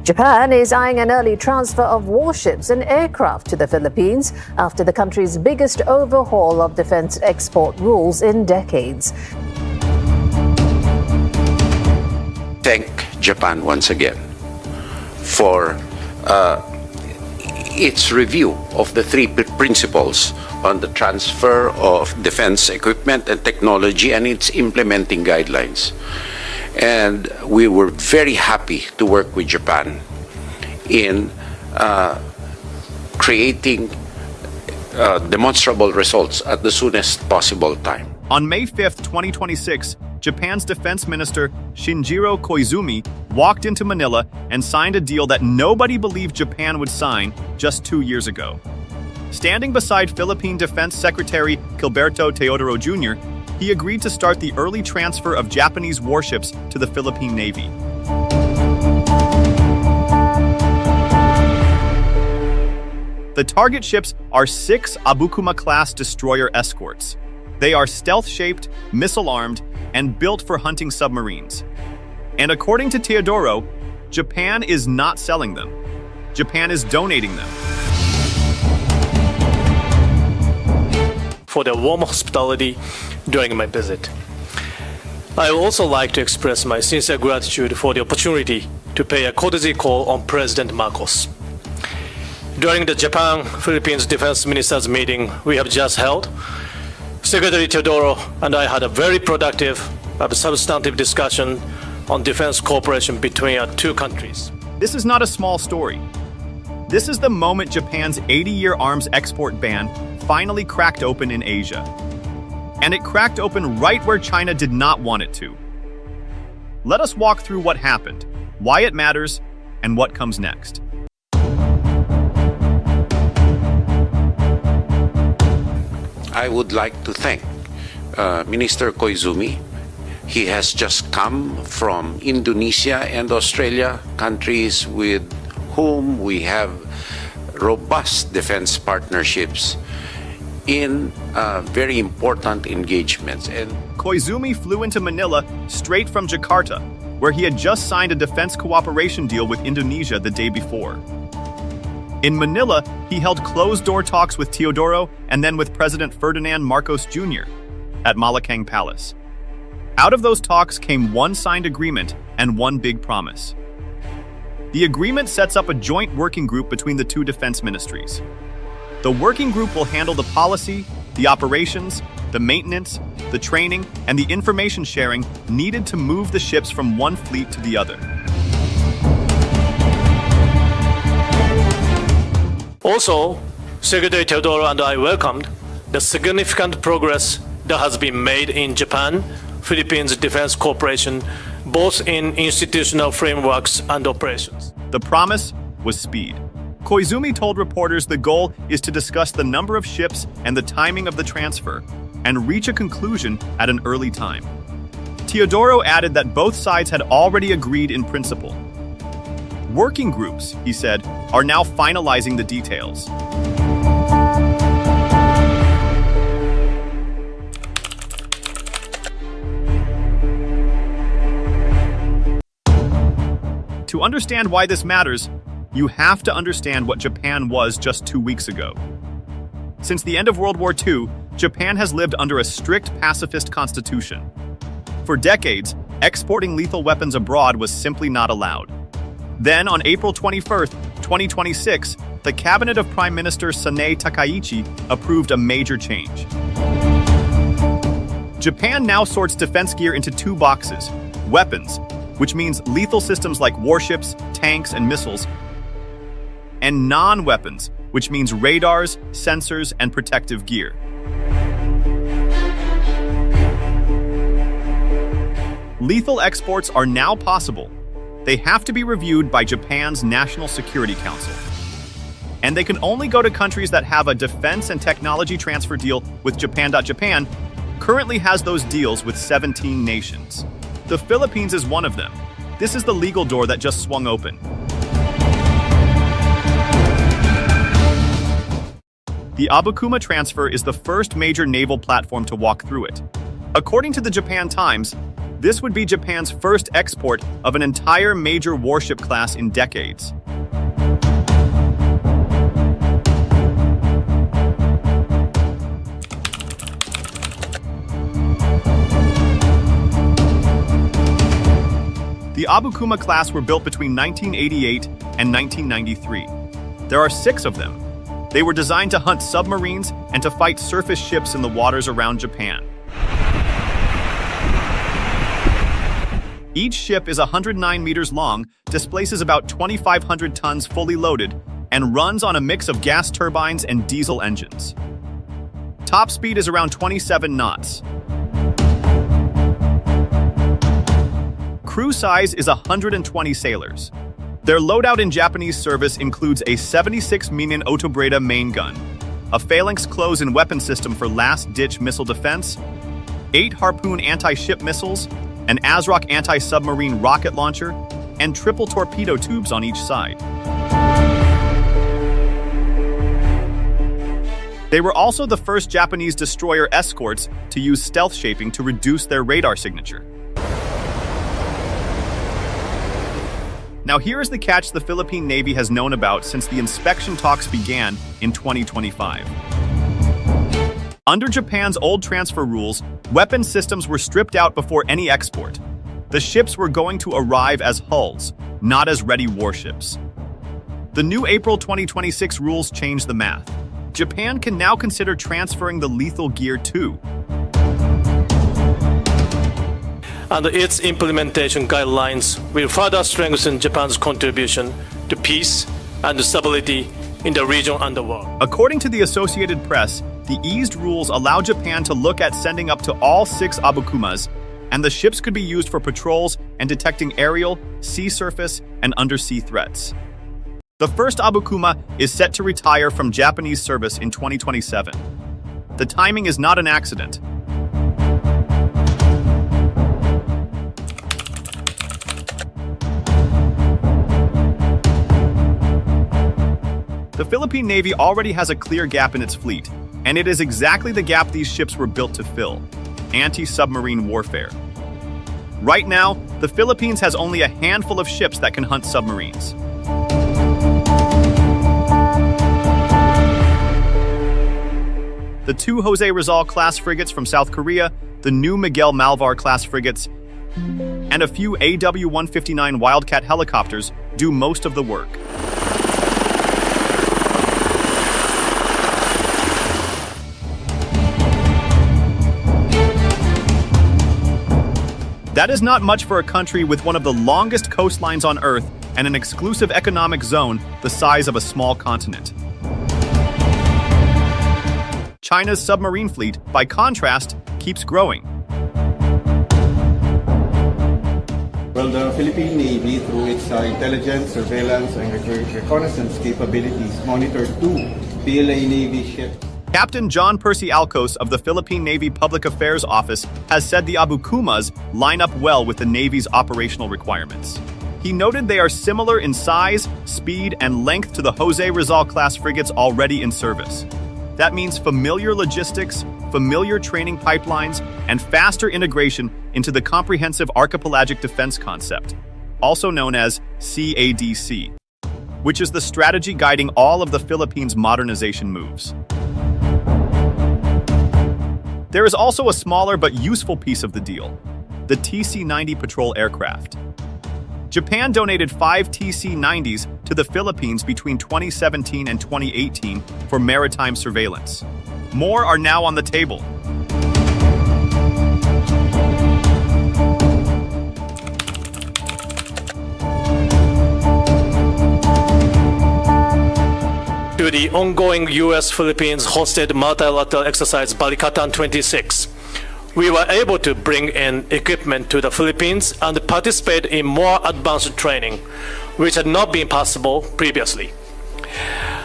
Japan is eyeing an early transfer of warships and aircraft to the Philippines after the country's biggest overhaul of defense export rules in decades. Thank Japan once again for its review of the three principles on the transfer of defense equipment and technology and its implementing guidelines. And we were very happy to work with Japan in creating demonstrable results at the soonest possible time. On May 5th, 2026, Japan's Defense Minister Shinjiro Koizumi walked into Manila and signed a deal that nobody believed Japan would sign just 2 years ago. Standing beside Philippine Defense Secretary Gilberto Teodoro Jr., he agreed to start the early transfer of Japanese warships to the Philippine Navy. The target ships are 6 Abukuma-class destroyer escorts. They are stealth-shaped, missile-armed, and built for hunting submarines. And according to Teodoro, Japan is not selling them. Japan is donating them. For their warm hospitality during my visit. I would also like to express my sincere gratitude for the opportunity to pay a courtesy call on President Marcos. During the Japan-Philippines Defense Ministers meeting we have just held, Secretary Teodoro and I had a very productive but substantive discussion on defense cooperation between our two countries. This is not a small story. This is the moment Japan's 80-year arms export ban finally cracked open in Asia. And it cracked open right where China did not want it to. Let us walk through what happened, why it matters, and what comes next. I would like to thank Minister Koizumi. He has just come from Indonesia and Australia, countries with whom we have robust defense partnerships in very important engagements. And Koizumi flew into Manila straight from Jakarta, where he had just signed a defense cooperation deal with Indonesia the day before. In Manila, he held closed-door talks with Teodoro and then with President Ferdinand Marcos Jr. at Malacanang Palace. Out of those talks came one signed agreement and one big promise. The agreement sets up a joint working group between the two defense ministries. The working group will handle the policy, the operations, the maintenance, the training, and the information sharing needed to move the ships from one fleet to the other. Also, Secretary Teodoro and I welcomed the significant progress that has been made in Japan-Philippines defense cooperation, both in institutional frameworks and operations. The promise was speed. Koizumi told reporters the goal is to discuss the number of ships and the timing of the transfer and reach a conclusion at an early time. Teodoro added that both sides had already agreed in principle. Working groups, he said, are now finalizing the details. To understand why this matters, you have to understand what Japan was just 2 weeks ago. Since the end of World War II, Japan has lived under a strict pacifist constitution. For decades, exporting lethal weapons abroad was simply not allowed. Then, on April 21st, 2026, the cabinet of Prime Minister Sanae Takaichi approved a major change. Japan now sorts defense gear into 2 boxes: weapons, which means lethal systems like warships, tanks, and missiles, and non-weapons, which means radars, sensors, and protective gear. Lethal exports are now possible. They have to be reviewed by Japan's National Security Council. And they can only go to countries that have a defense and technology transfer deal with Japan. Japan currently has those deals with 17 nations. The Philippines is one of them. This is the legal door that just swung open. The Abukuma transfer is the first major naval platform to walk through it. According to the Japan Times, This would be Japan's first export of an entire major warship class in decades. The Abukuma-class were built between 1988 and 1993. There are 6 of them. They were designed to hunt submarines and to fight surface ships in the waters around Japan. Each ship is 109 meters long, displaces about 2,500 tons fully loaded, and runs on a mix of gas turbines and diesel engines. Top speed is around 27 knots. Crew size is 120 sailors. Their loadout in Japanese service includes a 76 mm Otobreda main gun, a phalanx close-in weapon system for last-ditch missile defense, 8 Harpoon anti-ship missiles, an ASROC anti-submarine rocket launcher, and triple torpedo tubes on each side. They were also the first Japanese destroyer escorts to use stealth shaping to reduce their radar signature. Now here is the catch the Philippine Navy has known about since the inspection talks began in 2025. Under Japan's old transfer rules, weapon systems were stripped out before any export. The ships were going to arrive as hulls, not as ready warships. The new April 2026 rules changed the math. Japan can now consider transferring the lethal gear too. And its implementation guidelines will further strengthen Japan's contribution to peace and stability in the region and the world. According to the Associated Press, the eased rules allow Japan to look at sending up to all 6 Abukumas, and the ships could be used for patrols and detecting aerial, sea surface, and undersea threats. The first Abukuma is set to retire from Japanese service in 2027. The timing is not an accident. The Philippine Navy already has a clear gap in its fleet, and it is exactly the gap these ships were built to fill: anti-submarine warfare. Right now, the Philippines has only a handful of ships that can hunt submarines. The 2 Jose Rizal-class frigates from South Korea, the new Miguel Malvar-class frigates, and a few AW-159 Wildcat helicopters do most of the work. That is not much for a country with one of the longest coastlines on Earth and an exclusive economic zone the size of a small continent. China's submarine fleet, by contrast, keeps growing. Well, the Philippine Navy, through its intelligence, surveillance, and reconnaissance capabilities, monitored 2 PLA Navy ships. Captain John Percy Alcos of the Philippine Navy Public Affairs Office has said the Abukumas line up well with the Navy's operational requirements. He noted they are similar in size, speed, and length to the Jose Rizal-class frigates already in service. That means familiar logistics, familiar training pipelines, and faster integration into the comprehensive archipelagic defense concept, also known as CADC, which is the strategy guiding all of the Philippines' modernization moves. There is also a smaller but useful piece of the deal: the TC-90 patrol aircraft. Japan donated 5 TC-90s to the Philippines between 2017 and 2018 for maritime surveillance. More are now on the table. To the ongoing U.S.-Philippines hosted multilateral exercise Balikatan 26, we were able to bring in equipment to the Philippines and participate in more advanced training, which had not been possible previously.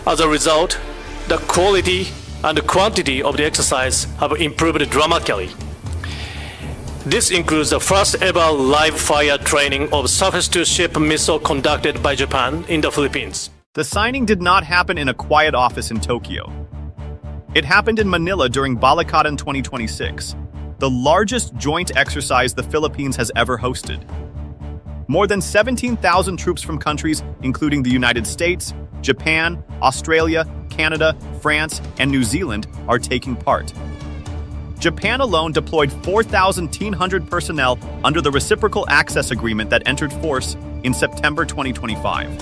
As a result, the quality and the quantity of the exercise have improved dramatically. This includes the first ever live fire training of surface-to-ship missile conducted by Japan in the Philippines. The signing did not happen in a quiet office in Tokyo. It happened in Manila during Balikatan 2026, the largest joint exercise the Philippines has ever hosted. More than 17,000 troops from countries including the United States, Japan, Australia, Canada, France, and New Zealand are taking part. Japan alone deployed 4,100 personnel under the Reciprocal Access Agreement that entered force in September 2025.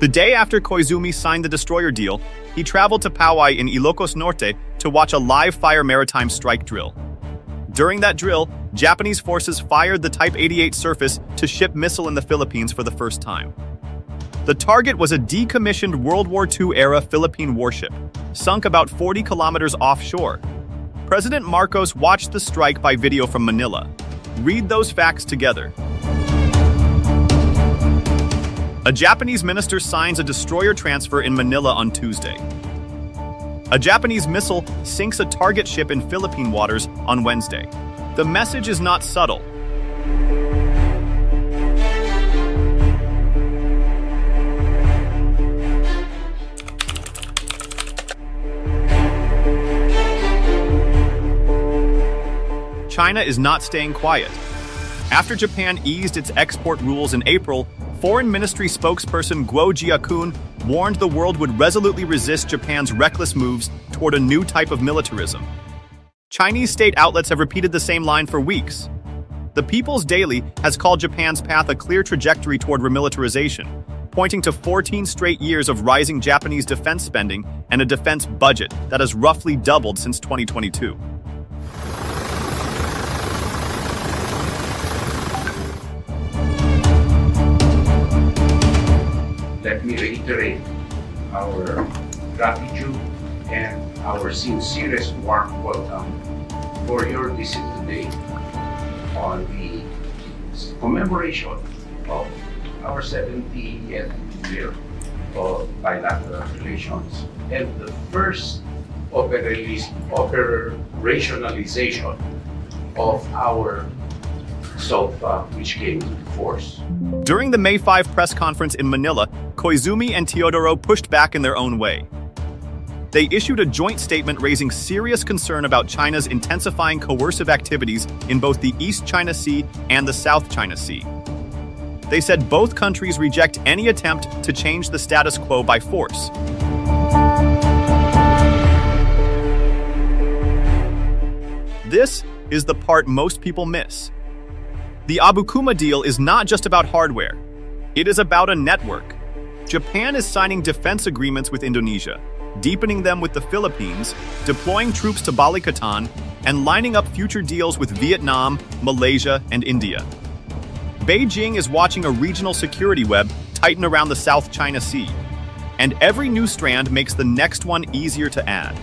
The day after Koizumi signed the destroyer deal, he traveled to Pauay in Ilocos Norte to watch a live-fire maritime strike drill. During that drill, Japanese forces fired the Type 88 Surface to ship missile in the Philippines for the first time. The target was a decommissioned World War II-era Philippine warship, sunk about 40 kilometers offshore. President Marcos watched the strike by video from Manila. Read those facts together. A Japanese minister signs a destroyer transfer in Manila on Tuesday. A Japanese missile sinks a target ship in Philippine waters on Wednesday. The message is not subtle. China is not staying quiet. After Japan eased its export rules in April, Foreign Ministry spokesperson Guo Jiakun warned the world would resolutely resist Japan's reckless moves toward a new type of militarism. Chinese state outlets have repeated the same line for weeks. The People's Daily has called Japan's path a clear trajectory toward remilitarization, pointing to 14 straight years of rising Japanese defense spending and a defense budget that has roughly doubled since 2022. Let me reiterate our gratitude and our sincerest warm welcome for your visit today on the commemoration of our 70th year of bilateral relations and the first operationalization of our SOFA, which came into force. During the May 5 press conference in Manila, Koizumi and Teodoro pushed back in their own way. They issued a joint statement raising serious concern about China's intensifying coercive activities in both the East China Sea and the South China Sea. They said both countries reject any attempt to change the status quo by force. This is the part most people miss. The Abukuma deal is not just about hardware. It is about a network. Japan is signing defense agreements with Indonesia, deepening them with the Philippines, deploying troops to Balikatan, and lining up future deals with Vietnam, Malaysia, and India. Beijing is watching a regional security web tighten around the South China Sea, and every new strand makes the next one easier to add.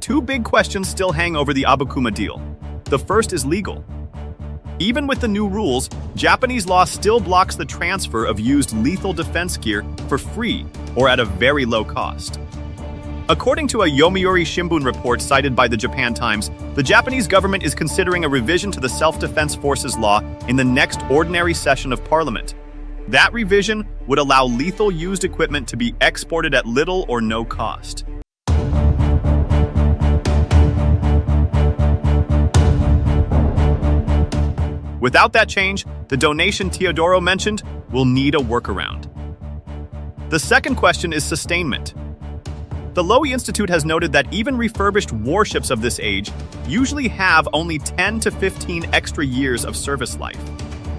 Two big questions still hang over the Abukuma deal. The first is legal. Even with the new rules, Japanese law still blocks the transfer of used lethal defense gear for free or at a very low cost. According to a Yomiuri Shimbun report cited by the Japan Times, the Japanese government is considering a revision to the Self-Defense Forces law in the next ordinary session of parliament. That revision would allow lethal used equipment to be exported at little or no cost. Without that change, the donation Teodoro mentioned will need a workaround. The second question is sustainment. The Lowy Institute has noted that even refurbished warships of this age usually have only 10 to 15 extra years of service life.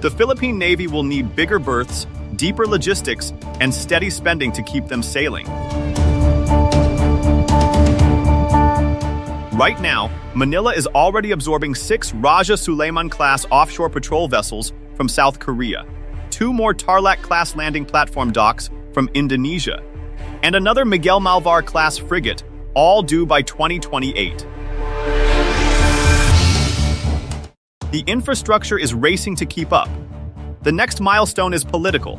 The Philippine Navy will need bigger berths, deeper logistics, and steady spending to keep them sailing. Right now, Manila is already absorbing 6 Raja Sulaiman-class offshore patrol vessels from South Korea, 2 more Tarlac-class landing platform docks from Indonesia, and another Miguel Malvar-class frigate, all due by 2028. The infrastructure is racing to keep up. The next milestone is political.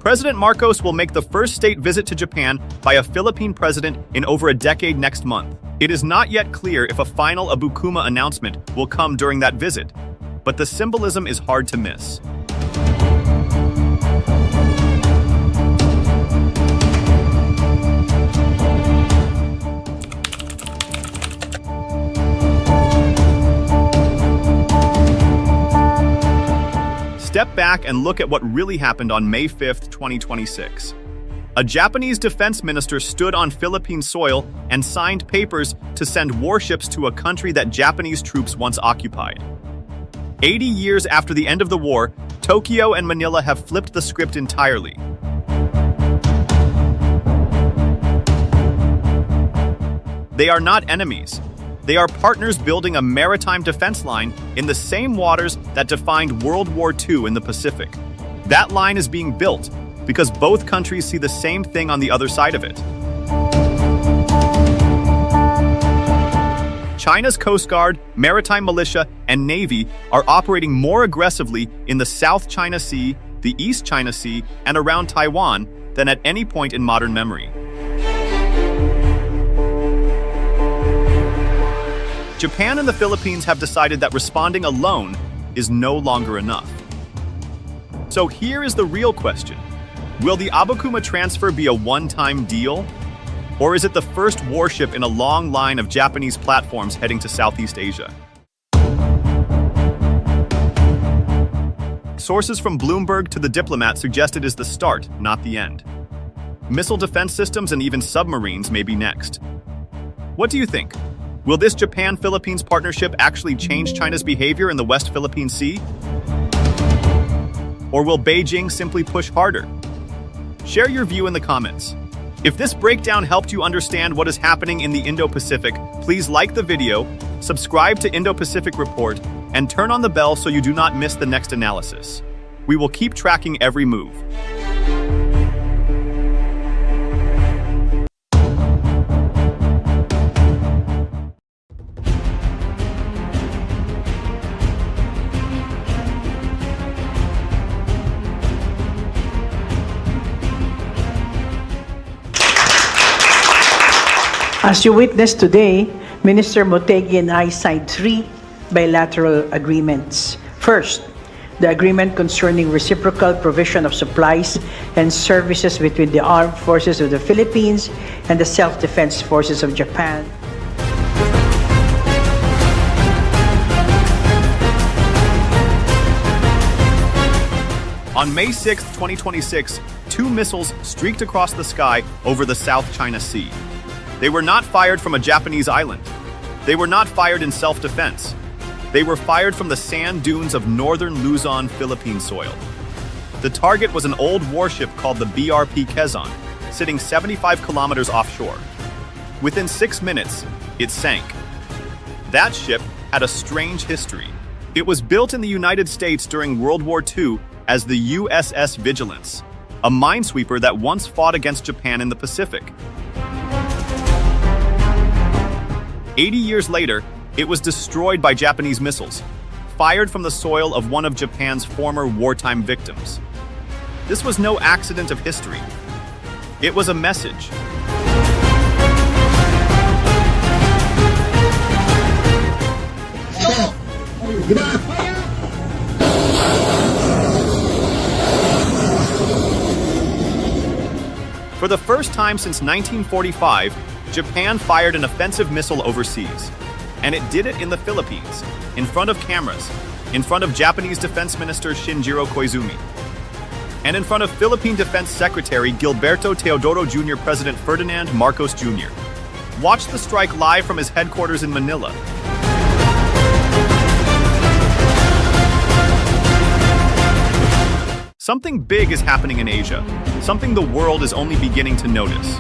President Marcos will make the first state visit to Japan by a Philippine president in over a decade next month. It is not yet clear if a final Abukuma announcement will come during that visit, but the symbolism is hard to miss. Step back and look at what really happened on May 5th, 2026. A Japanese defense minister stood on Philippine soil and signed papers to send warships to a country that Japanese troops once occupied. 80 years after the end of the war, Tokyo and Manila have flipped the script entirely. They are not enemies. They are partners building a maritime defense line in the same waters that defined World War II in the Pacific. That line is being built because both countries see the same thing on the other side of it. China's Coast Guard, Maritime Militia, and Navy are operating more aggressively in the South China Sea, the East China Sea, and around Taiwan than at any point in modern memory. Japan and the Philippines have decided that responding alone is no longer enough. So here is the real question. Will the Abukuma transfer be a one-time deal? Or is it the first warship in a long line of Japanese platforms heading to Southeast Asia? Sources from Bloomberg to The Diplomat suggest it is the start, not the end. Missile defense systems and even submarines may be next. What do you think? Will this Japan-Philippines partnership actually change China's behavior in the West Philippine Sea? Or will Beijing simply push harder? Share your view in the comments. If this breakdown helped you understand what is happening in the Indo-Pacific, please like the video, subscribe to Indo-Pacific Report, and turn on the bell so you do not miss the next analysis. We will keep tracking every move. As you witnessed today, Minister Motegi and I signed 3 bilateral agreements. First, the agreement concerning reciprocal provision of supplies and services between the Armed Forces of the Philippines and the Self-Defense Forces of Japan. On May 6, 2026, 2 missiles streaked across the sky over the South China Sea. They were not fired from a Japanese island. They were not fired in self-defense. They were fired from the sand dunes of northern Luzon, Philippine soil. The target was an old warship called the BRP Quezon, sitting 75 kilometers offshore. Within 6 minutes, it sank. That ship had a strange history. It was built in the United States during World War II as the USS Vigilance, a minesweeper that once fought against Japan in the Pacific. 80 years later, it was destroyed by Japanese missiles, fired from the soil of one of Japan's former wartime victims. This was no accident of history. It was a message. For the first time since 1945, Japan fired an offensive missile overseas. And it did it in the Philippines, in front of cameras, in front of Japanese Defense Minister Shinjiro Koizumi, and in front of Philippine Defense Secretary Gilberto Teodoro Jr. President Ferdinand Marcos Jr. Watch the strike live from his headquarters in Manila. Something big is happening in Asia, something the world is only beginning to notice.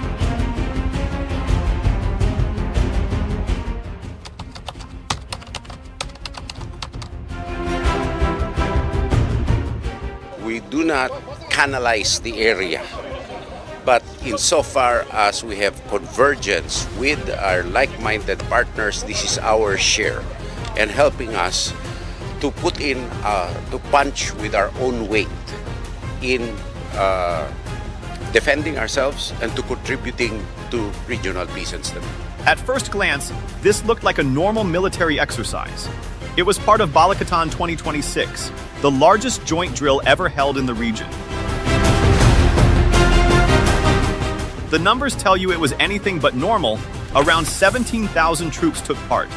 We do not canalize the area, but insofar as we have convergence with our like-minded partners, this is our share and helping us to put in, to punch with our own weight in defending ourselves and to contributing to regional peace and stability. At first glance, this looked like a normal military exercise. It was part of Balikatan 2026, the largest joint drill ever held in the region. The numbers tell you it was anything but normal. Around 17,000 troops took part.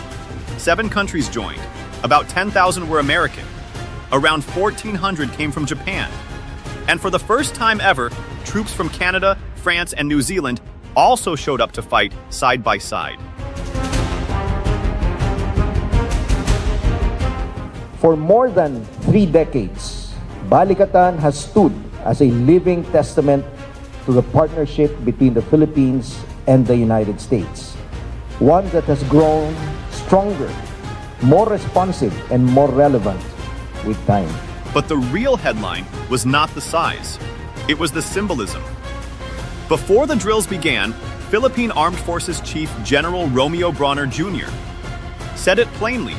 7 countries joined. About 10,000 were American. Around 1,400 came from Japan. And for the first time ever, troops from Canada, France, and New Zealand also showed up to fight side by side. For more than 3 decades, Balikatan has stood as a living testament to the partnership between the Philippines and the United States. One that has grown stronger, more responsive, and more relevant with time. But the real headline was not the size. It was the symbolism. Before the drills began, Philippine Armed Forces Chief General Romeo Brawner Jr. said it plainly.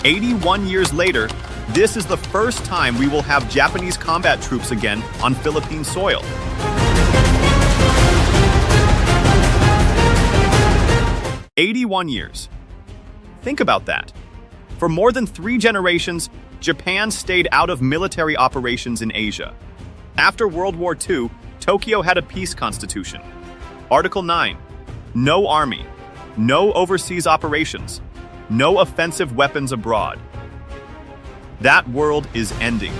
81 years later, this is the first time we will have Japanese combat troops again on Philippine soil. "81 years. Think about that. For more than 3 generations, Japan stayed out of military operations in Asia. After World War II, Tokyo had a peace constitution. Article 9, no army, no overseas operations, no offensive weapons abroad. That world is ending.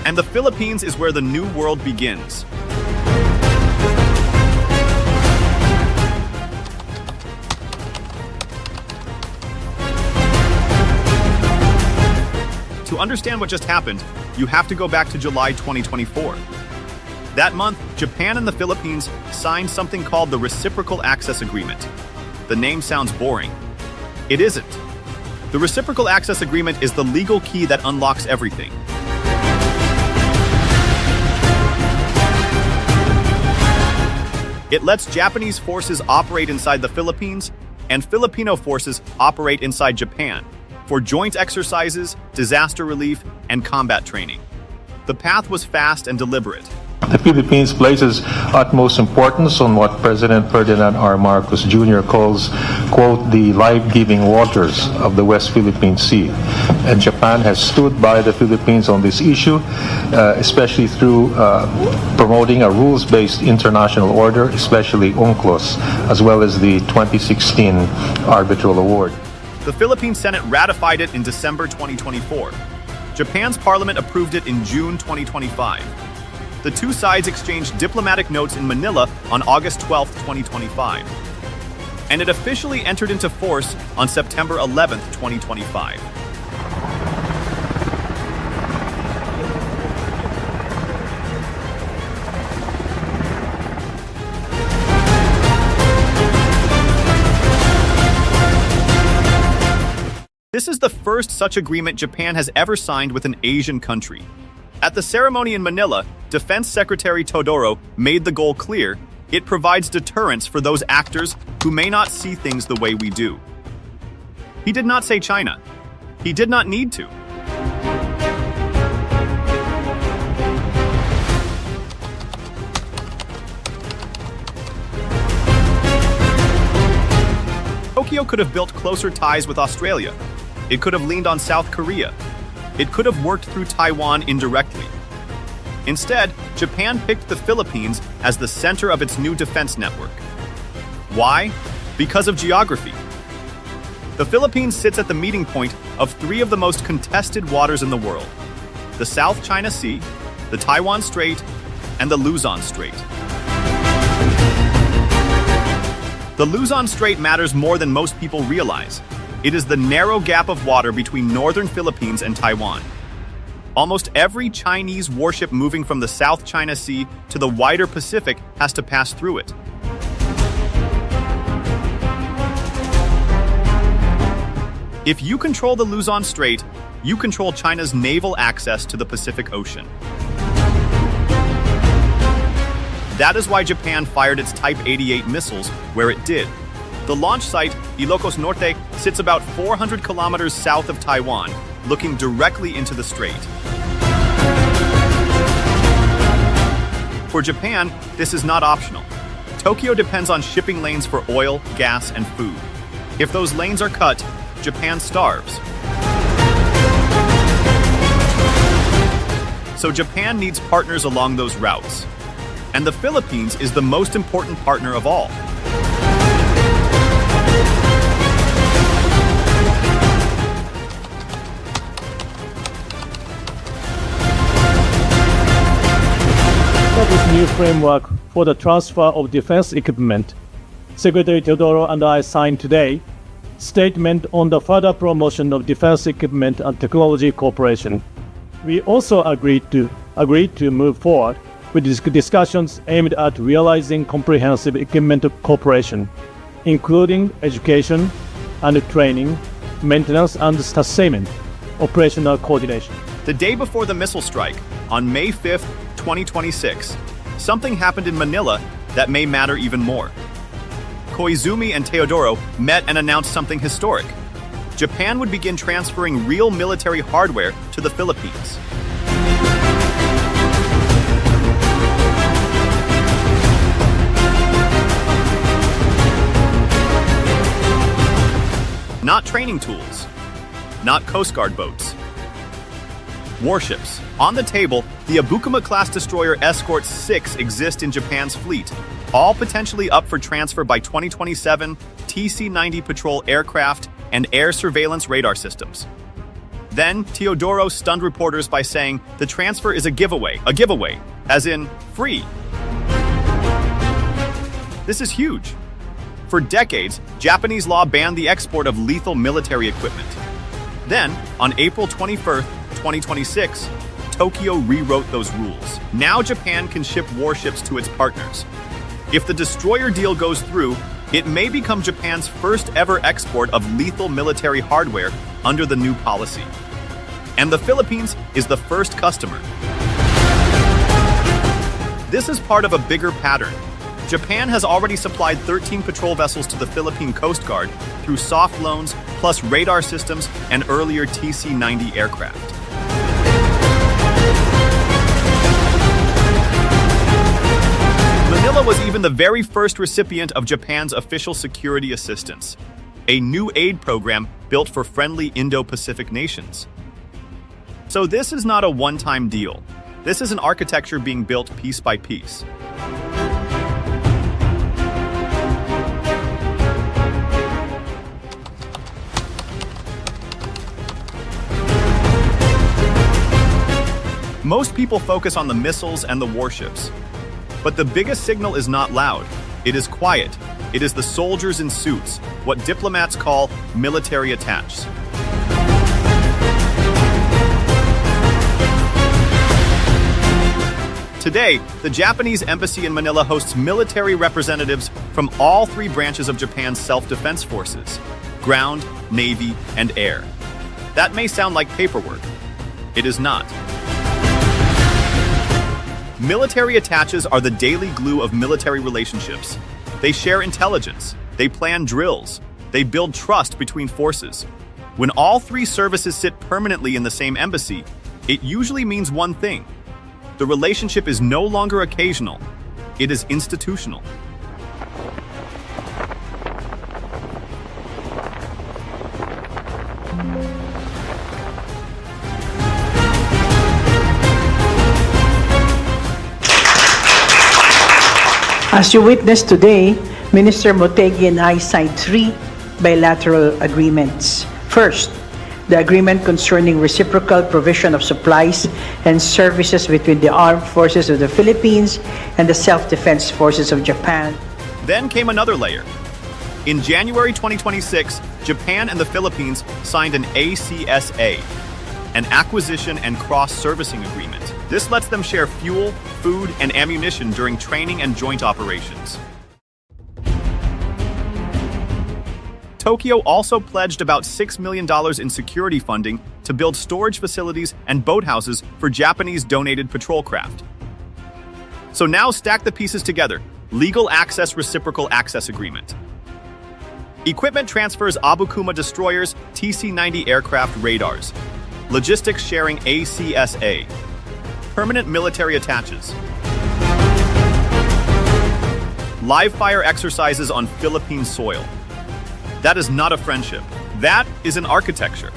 And the Philippines is where the new world begins. To understand what just happened, you have to go back to July 2024. That month, Japan and the Philippines signed something called the Reciprocal Access Agreement. The name sounds boring. It isn't. The Reciprocal Access Agreement is the legal key that unlocks everything. It lets Japanese forces operate inside the Philippines and Filipino forces operate inside Japan for joint exercises, disaster relief, and combat training. The path was fast and deliberate. The Philippines places utmost importance on what President Ferdinand R. Marcos Jr. calls, quote, the life-giving waters of the West Philippine Sea. And Japan has stood by the Philippines on this issue, especially through promoting a rules-based international order, especially UNCLOS, as well as the 2016 Arbitral Award. The Philippine Senate ratified it in December 2024. Japan's parliament approved it in June 2025. The two sides exchanged diplomatic notes in Manila on August 12, 2025. And it officially entered into force on September 11, 2025. This is the first such agreement Japan has ever signed with an Asian country. At the ceremony in Manila, Defense Secretary Todoro made the goal clear: it provides deterrence for those actors who may not see things the way we do. He did not say China. He did not need to. Tokyo could have built closer ties with Australia. It could have leaned on South Korea. It could have worked through Taiwan indirectly. Instead, Japan picked the Philippines as the center of its new defense network. Why? Because of geography. The Philippines sits at the meeting point of 3 of the most contested waters in the world: the South China Sea, the Taiwan Strait, and the Luzon Strait. The Luzon Strait matters more than most people realize. It is the narrow gap of water between northern Philippines and Taiwan. Almost every Chinese warship moving from the South China Sea to the wider Pacific has to pass through it. If you control the Luzon Strait, you control China's naval access to the Pacific Ocean. That is why Japan fired its Type 88 missiles where it did. The launch site, Ilocos Norte, sits about 400 kilometers south of Taiwan, looking directly into the strait. For Japan, this is not optional. Tokyo depends on shipping lanes for oil, gas, and food. If those lanes are cut, Japan starves. So Japan needs partners along those routes. And the Philippines is the most important partner of all. This new framework for the transfer of defense equipment, Secretary Teodoro and I signed today statement on the further promotion of defense equipment and technology cooperation. We also agreed to move forward with discussions aimed at realizing comprehensive equipment cooperation, including education and training, maintenance and sustainment, operational coordination. The day before the missile strike, on May 5th, 2026, something happened in Manila that may matter even more. Koizumi and Teodoro met and announced something historic. Japan would begin transferring real military hardware to the Philippines. Not training tools, not Coast Guard boats. Warships. On the table, the Abukuma-class destroyer Escort 6 exist in Japan's fleet, all potentially up for transfer by 2027, TC-90 patrol aircraft, and air surveillance radar systems. Then, Teodoro stunned reporters by saying the transfer is a giveaway, as in free. This is huge. For decades, Japanese law banned the export of lethal military equipment. Then, on April 21st, 2026, Tokyo rewrote those rules. Now Japan can ship warships to its partners. If the destroyer deal goes through, it may become Japan's first ever export of lethal military hardware under the new policy. And the Philippines is the first customer. This is part of a bigger pattern. Japan has already supplied 13 patrol vessels to the Philippine Coast Guard through soft loans, plus radar systems and earlier TC-90 aircraft. Manila was even the very first recipient of Japan's official security assistance, a new aid program built for friendly Indo-Pacific nations. So this is not a one-time deal. This is an architecture being built piece by piece. Most people focus on the missiles and the warships. But the biggest signal is not loud. It is quiet. It is the soldiers in suits, what diplomats call military attaches. Today, the Japanese embassy in Manila hosts military representatives from all three branches of Japan's self-defense forces: ground, navy, and air. That may sound like paperwork. It is not. Military attaches are the daily glue of military relationships. They share intelligence, they plan drills, they build trust between forces. When all three services sit permanently in the same embassy, it usually means one thing. The relationship is no longer occasional, it is institutional. As you witnessed today, Minister Motegi and I signed 3 bilateral agreements. First, the agreement concerning reciprocal provision of supplies and services between the armed forces of the Philippines and the self-defense forces of Japan. Then came another layer. In January 2026, Japan and the Philippines signed an ACSA, an acquisition and cross-servicing agreement. This lets them share fuel, food, and ammunition during training and joint operations. Tokyo also pledged about $6 million in security funding to build storage facilities and boathouses for Japanese donated patrol craft. So now stack the pieces together. Legal access reciprocal access agreement. Equipment transfers Abukuma destroyers, TC-90 aircraft radars. Logistics Sharing ACSA, permanent military attaches, live fire exercises on Philippine soil. That is not a friendship. That is an architecture.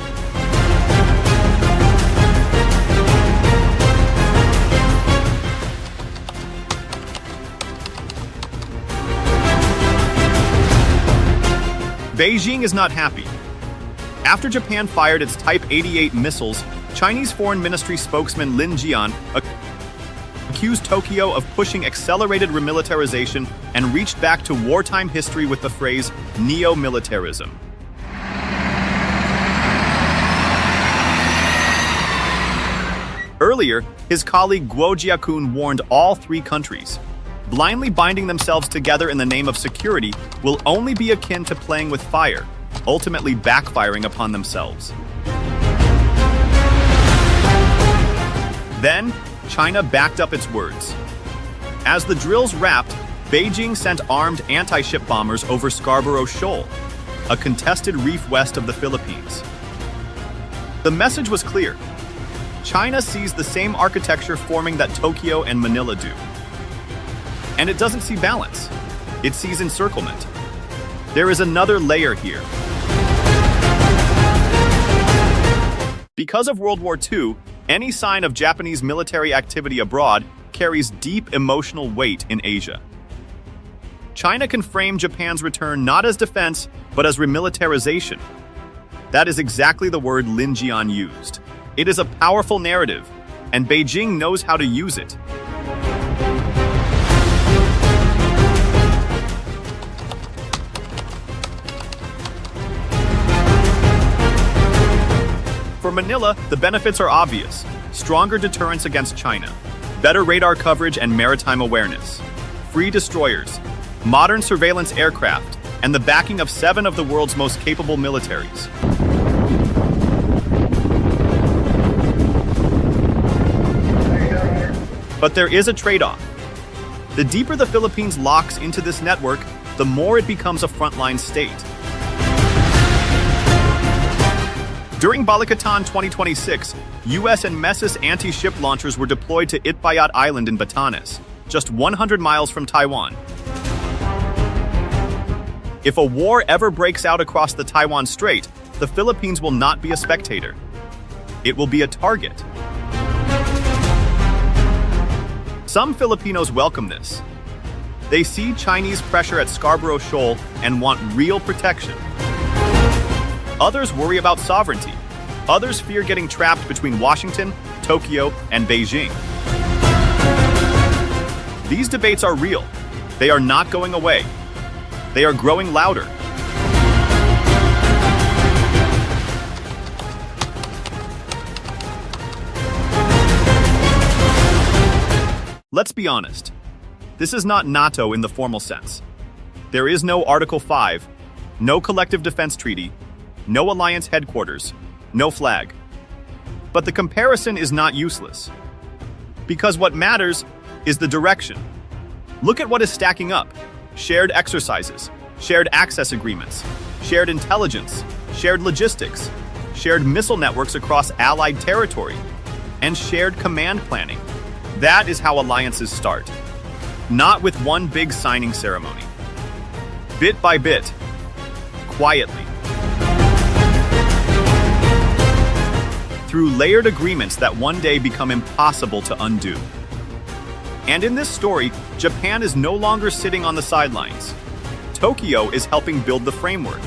Beijing is not happy. After Japan fired its Type 88 missiles, Chinese Foreign Ministry spokesman Lin Jian accused Tokyo of pushing accelerated remilitarization and reached back to wartime history with the phrase neo-militarism. Earlier, his colleague Guo Jiakun warned all three countries, blindly binding themselves together in the name of security will only be akin to playing with fire, ultimately backfiring upon themselves. Then, China backed up its words. As the drills wrapped, Beijing sent armed anti-ship bombers over Scarborough Shoal, a contested reef west of the Philippines. The message was clear. China sees the same architecture forming that Tokyo and Manila do. And it doesn't see balance. It sees encirclement. There is another layer here. Because of World War II, any sign of Japanese military activity abroad carries deep emotional weight in Asia. China can frame Japan's return not as defense, but as remilitarization. That is exactly the word Lin Jian used. It is a powerful narrative, and Beijing knows how to use it. For Manila, the benefits are obvious. Stronger deterrence against China, better radar coverage and maritime awareness, free destroyers, modern surveillance aircraft, and the backing of 7 of the world's most capable militaries. But there is a trade-off. The deeper the Philippines locks into this network, the more it becomes a frontline state. During Balikatan 2026, U.S. and MESIS anti-ship launchers were deployed to Itbayat Island in Batanes, just 100 miles from Taiwan. If a war ever breaks out across the Taiwan Strait, the Philippines will not be a spectator. It will be a target. Some Filipinos welcome this. They see Chinese pressure at Scarborough Shoal and want real protection. Others worry about sovereignty. Others fear getting trapped between Washington, Tokyo, and Beijing. These debates are real. They are not going away. They are growing louder. Let's be honest. This is not NATO in the formal sense. There is no Article 5, no collective defense treaty, no alliance headquarters, no flag. But the comparison is not useless. Because what matters is the direction. Look at what is stacking up. Shared exercises, shared access agreements, shared intelligence, shared logistics, shared missile networks across allied territory, and shared command planning. That is how alliances start. Not with one big signing ceremony. Bit by bit, quietly. Through layered agreements that one day become impossible to undo. And in this story, Japan is no longer sitting on the sidelines. Tokyo is helping build the framework.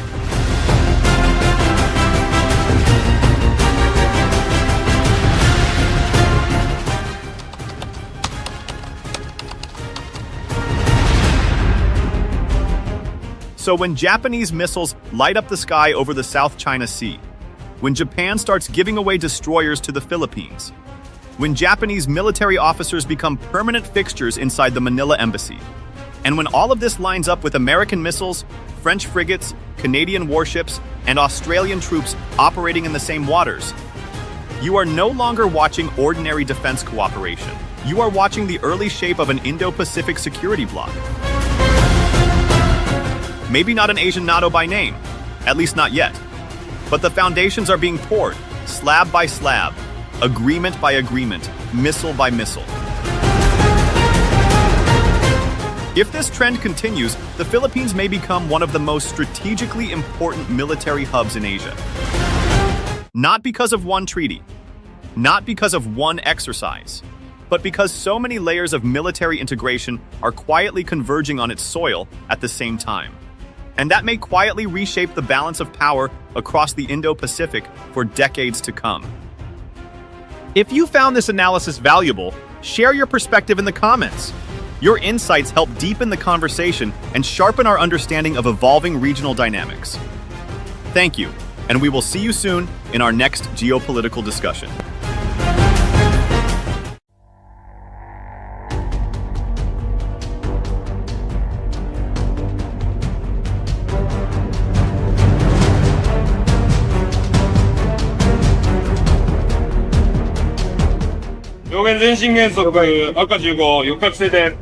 So when Japanese missiles light up the sky over the South China Sea, when Japan starts giving away destroyers to the Philippines, when Japanese military officers become permanent fixtures inside the Manila embassy, and when all of this lines up with American missiles, French frigates, Canadian warships, and Australian troops operating in the same waters, you are no longer watching ordinary defense cooperation. You are watching the early shape of an Indo-Pacific security bloc. Maybe not an Asian NATO by name, at least not yet, but the foundations are being poured, slab by slab, agreement by agreement, missile by missile. If this trend continues, the Philippines may become one of the most strategically important military hubs in Asia. Not because of one treaty, not because of one exercise, but because so many layers of military integration are quietly converging on its soil at the same time. And that may quietly reshape the balance of power across the Indo-Pacific for decades to come. If you found this analysis valuable, share your perspective in the comments. Your insights help deepen the conversation and sharpen our understanding of evolving regional dynamics. Thank you, and we will see you soon in our next geopolitical discussion. 요겐 전신原則赤15육角세대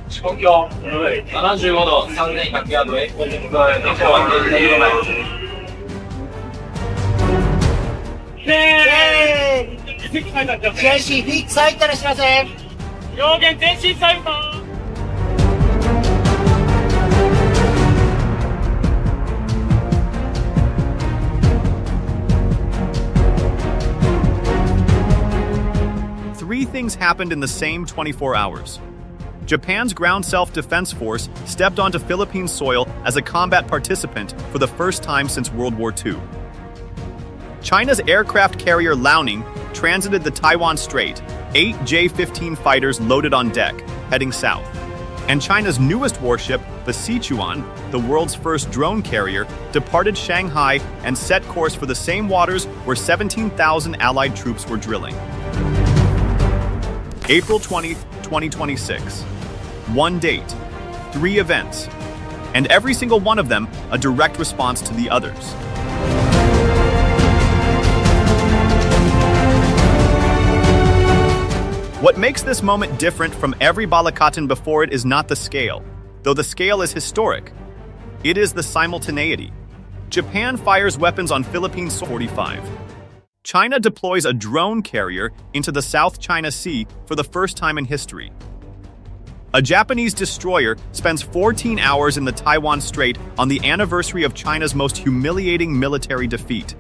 東京75度3100ヤードへご向かいの方は停止でございます。前進フィックス入ったらしません。両舷前進サイド。Three things happened in the same 24 hours. Japan's ground self-defense force stepped onto Philippine soil as a combat participant for the first time since World War II. China's aircraft carrier Liaoning transited the Taiwan Strait, 8 J-15 fighters loaded on deck, heading south. And China's newest warship, the Sichuan, the world's first drone carrier, departed Shanghai and set course for the same waters where 17,000 Allied troops were drilling. April 20th, 2026. One date, 3 events, and every single one of them a direct response to the others. What makes this moment different from every Balikatan before it is not the scale, though the scale is historic. It is the simultaneity. Japan fires weapons on Philippine soil 45. China deploys a drone carrier into the South China Sea for the first time in history. A Japanese destroyer spends 14 hours in the Taiwan Strait on the anniversary of China's most humiliating military defeat.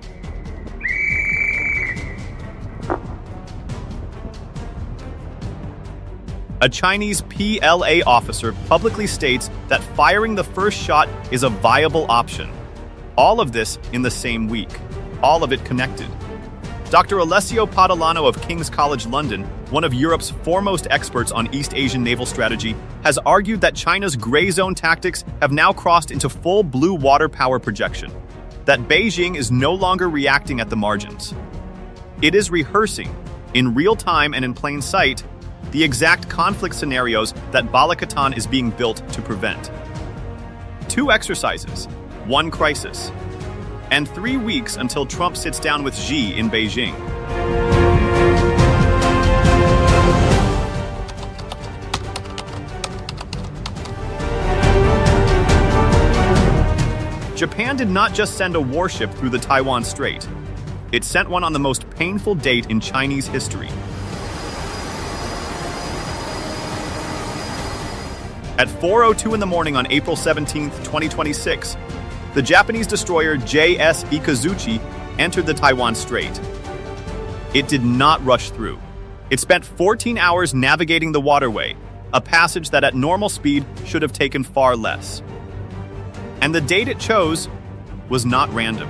A Chinese PLA officer publicly states that firing the first shot is a viable option. All of this in the same week. All of it connected. Dr. Alessio Padalano of King's College London, one of Europe's foremost experts on East Asian naval strategy, has argued that China's gray zone tactics have now crossed into full blue water power projection, that Beijing is no longer reacting at the margins. It is rehearsing, in real time and in plain sight, the exact conflict scenarios that Balikatan is being built to prevent. 2 exercises, 1 crisis, and 3 weeks until Trump sits down with Xi in Beijing. Japan did not just send a warship through the Taiwan Strait. It sent one on the most painful date in Chinese history. At 4:02 in the morning on April 17, 2026, the Japanese destroyer JS Ikazuchi entered the Taiwan Strait. It did not rush through. It spent 14 hours navigating the waterway, a passage that at normal speed should have taken far less. And the date it chose was not random.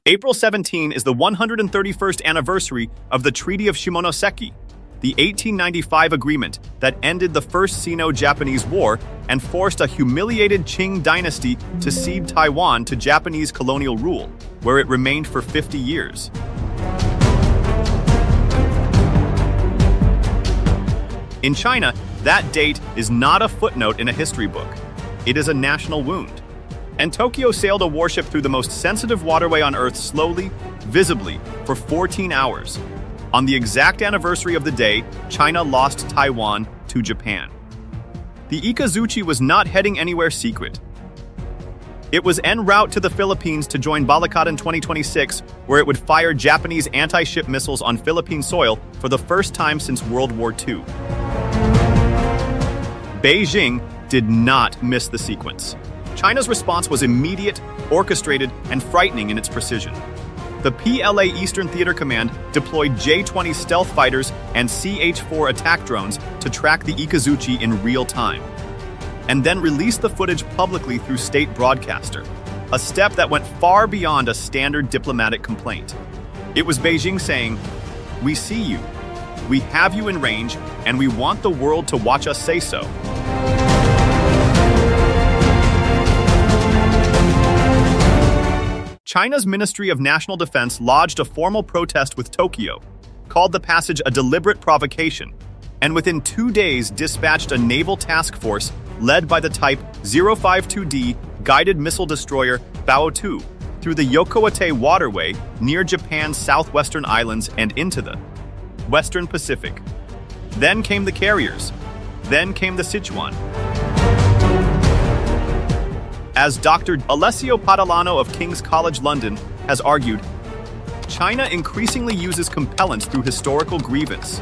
April 17 is the 131st anniversary of the Treaty of Shimonoseki, the 1895 agreement that ended the First Sino-Japanese War and forced a humiliated Qing dynasty to cede Taiwan to Japanese colonial rule, where it remained for 50 years. In China, that date is not a footnote in a history book. It is a national wound. And Tokyo sailed a warship through the most sensitive waterway on Earth slowly, visibly, for 14 hours. On the exact anniversary of the day, China lost Taiwan to Japan. The Ikazuchi was not heading anywhere secret. It was en route to the Philippines to join Balikat in 2026, where it would fire Japanese anti-ship missiles on Philippine soil for the first time since World War II. Beijing did not miss the sequence. China's response was immediate, orchestrated, and frightening in its precision. The PLA Eastern Theater Command deployed J-20 stealth fighters and CH-4 attack drones to track the Ikazuchi in real time, and then released the footage publicly through state broadcaster, a step that went far beyond a standard diplomatic complaint. It was Beijing saying, "We see you, we have you in range, and we want the world to watch us say so." China's Ministry of National Defense lodged a formal protest with Tokyo, called the passage a deliberate provocation, and within 2 days dispatched a naval task force led by the Type 052D guided missile destroyer Bao-2 through the Yokohama waterway near Japan's southwestern islands and into the Western Pacific. Then came the carriers. Then came the Sichuan. As Dr. Alessio Padalano of King's College London has argued, China increasingly uses compellence through historical grievance,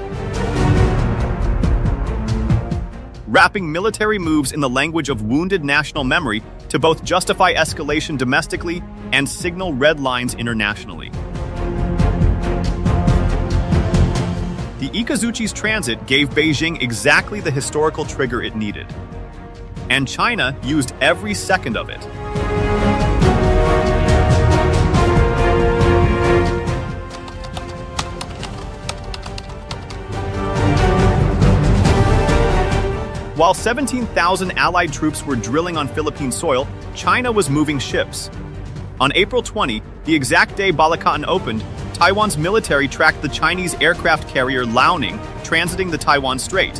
wrapping military moves in the language of wounded national memory to both justify escalation domestically and signal red lines internationally. The Ikazuchi's transit gave Beijing exactly the historical trigger it needed, and China used every second of it. While 17,000 Allied troops were drilling on Philippine soil, China was moving ships. On April 20, the exact day Balikatan opened, Taiwan's military tracked the Chinese aircraft carrier Liaoning transiting the Taiwan Strait.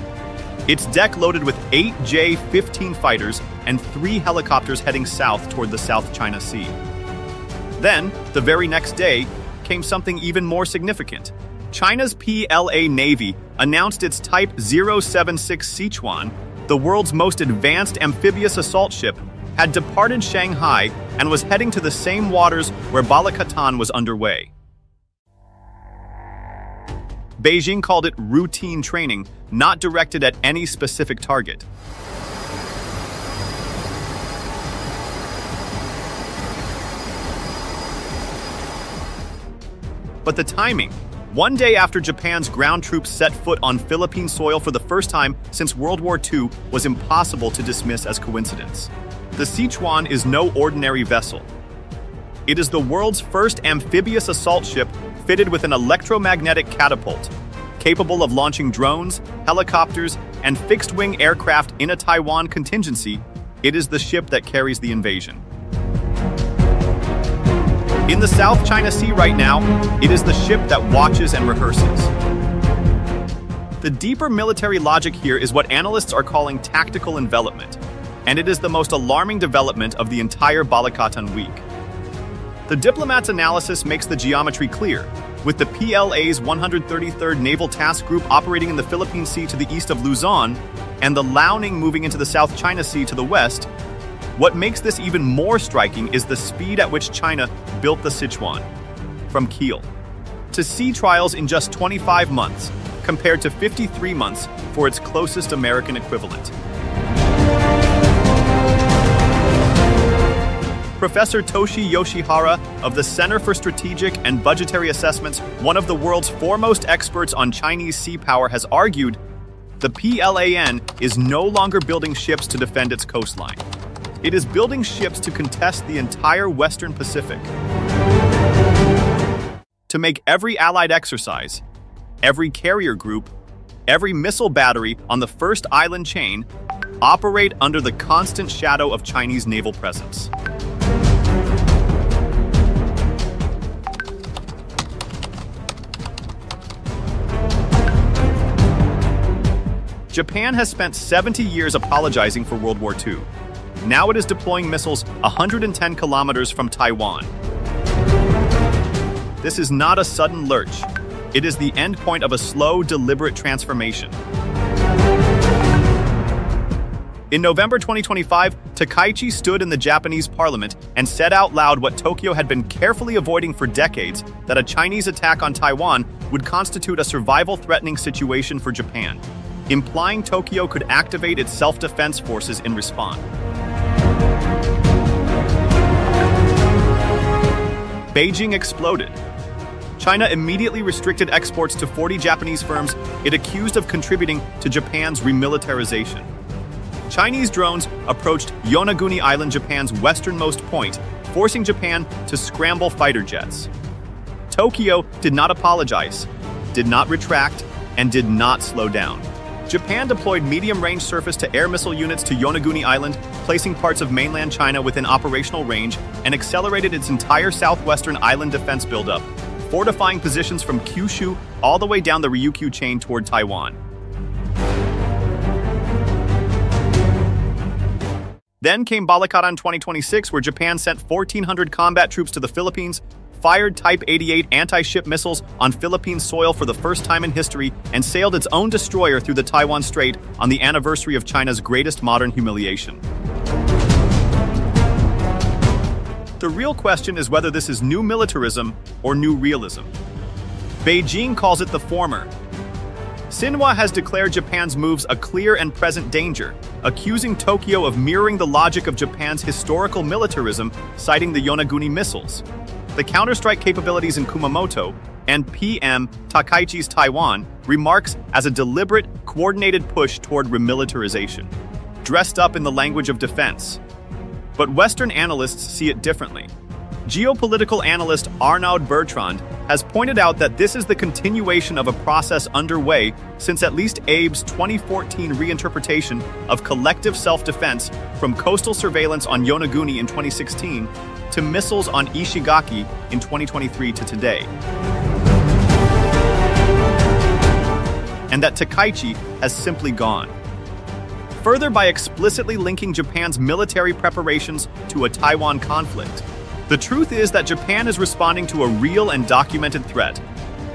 Its deck loaded with 8 J-15 fighters and 3 helicopters heading south toward the South China Sea. Then, the very next day, came something even more significant. China's PLA Navy announced its Type 076 Sichuan, the world's most advanced amphibious assault ship, had departed Shanghai and was heading to the same waters where Balikatan was underway. Beijing called it routine training, not directed at any specific target. But the timing, one day after Japan's ground troops set foot on Philippine soil for the first time since World War II, was impossible to dismiss as coincidence. The Sichuan is no ordinary vessel. It is the world's first amphibious assault ship fitted with an electromagnetic catapult, capable of launching drones, helicopters, and fixed-wing aircraft in a Taiwan contingency. It is the ship that carries the invasion. In the South China Sea right now, it is the ship that watches and rehearses. The deeper military logic here is what analysts are calling tactical envelopment, and it is the most alarming development of the entire Balikatan week. The diplomat's analysis makes the geometry clear, with the PLA's 133rd Naval Task Group operating in the Philippine Sea to the east of Luzon, and the Liaoning moving into the South China Sea to the west. What makes this even more striking is the speed at which China built the Sichuan, from keel to sea trials in just 25 months, compared to 53 months for its closest American equivalent. Professor Toshi Yoshihara of the Center for Strategic and Budgetary Assessments, one of the world's foremost experts on Chinese sea power, has argued the PLAN is no longer building ships to defend its coastline. It is building ships to contest the entire Western Pacific. To make every Allied exercise, every carrier group, every missile battery on the first island chain operate under the constant shadow of Chinese naval presence. Japan has spent 70 years apologizing for World War II. Now it is deploying missiles 110 kilometers from Taiwan. This is not a sudden lurch. It is the end point of a slow, deliberate transformation. In November 2025, Takaichi stood in the Japanese parliament and said out loud what Tokyo had been carefully avoiding for decades, that a Chinese attack on Taiwan would constitute a survival-threatening situation for Japan, implying Tokyo could activate its self-defense forces in response. Beijing exploded. China immediately restricted exports to 40 Japanese firms it accused of contributing to Japan's remilitarization. Chinese drones approached Yonaguni Island, Japan's westernmost point, forcing Japan to scramble fighter jets. Tokyo did not apologize, did not retract, and did not slow down. Japan deployed medium-range surface-to-air missile units to Yonaguni Island, placing parts of mainland China within operational range, and accelerated its entire southwestern island defense buildup, fortifying positions from Kyushu all the way down the Ryukyu chain toward Taiwan. Then came Balikatan 2026, where Japan sent 1,400 combat troops to the Philippines, fired Type 88 anti-ship missiles on Philippine soil for the first time in history, and sailed its own destroyer through the Taiwan Strait on the anniversary of China's greatest modern humiliation. The real question is whether this is new militarism or new realism. Beijing calls it the former. Xinhua has declared Japan's moves a clear and present danger, accusing Tokyo of mirroring the logic of Japan's historical militarism, citing the Yonaguni missiles, the counterstrike capabilities in Kumamoto, and PM Takaichi's Taiwan remarks as a deliberate, coordinated push toward remilitarization, dressed up in the language of defense. But Western analysts see it differently. Geopolitical analyst Arnaud Bertrand has pointed out that this is the continuation of a process underway since at least Abe's 2014 reinterpretation of collective self-defense, from coastal surveillance on Yonaguni in 2016 to missiles on Ishigaki in 2023 to today. And that Takaichi has simply gone. Further, by explicitly linking Japan's military preparations to a Taiwan conflict. The truth is that Japan is responding to a real and documented threat.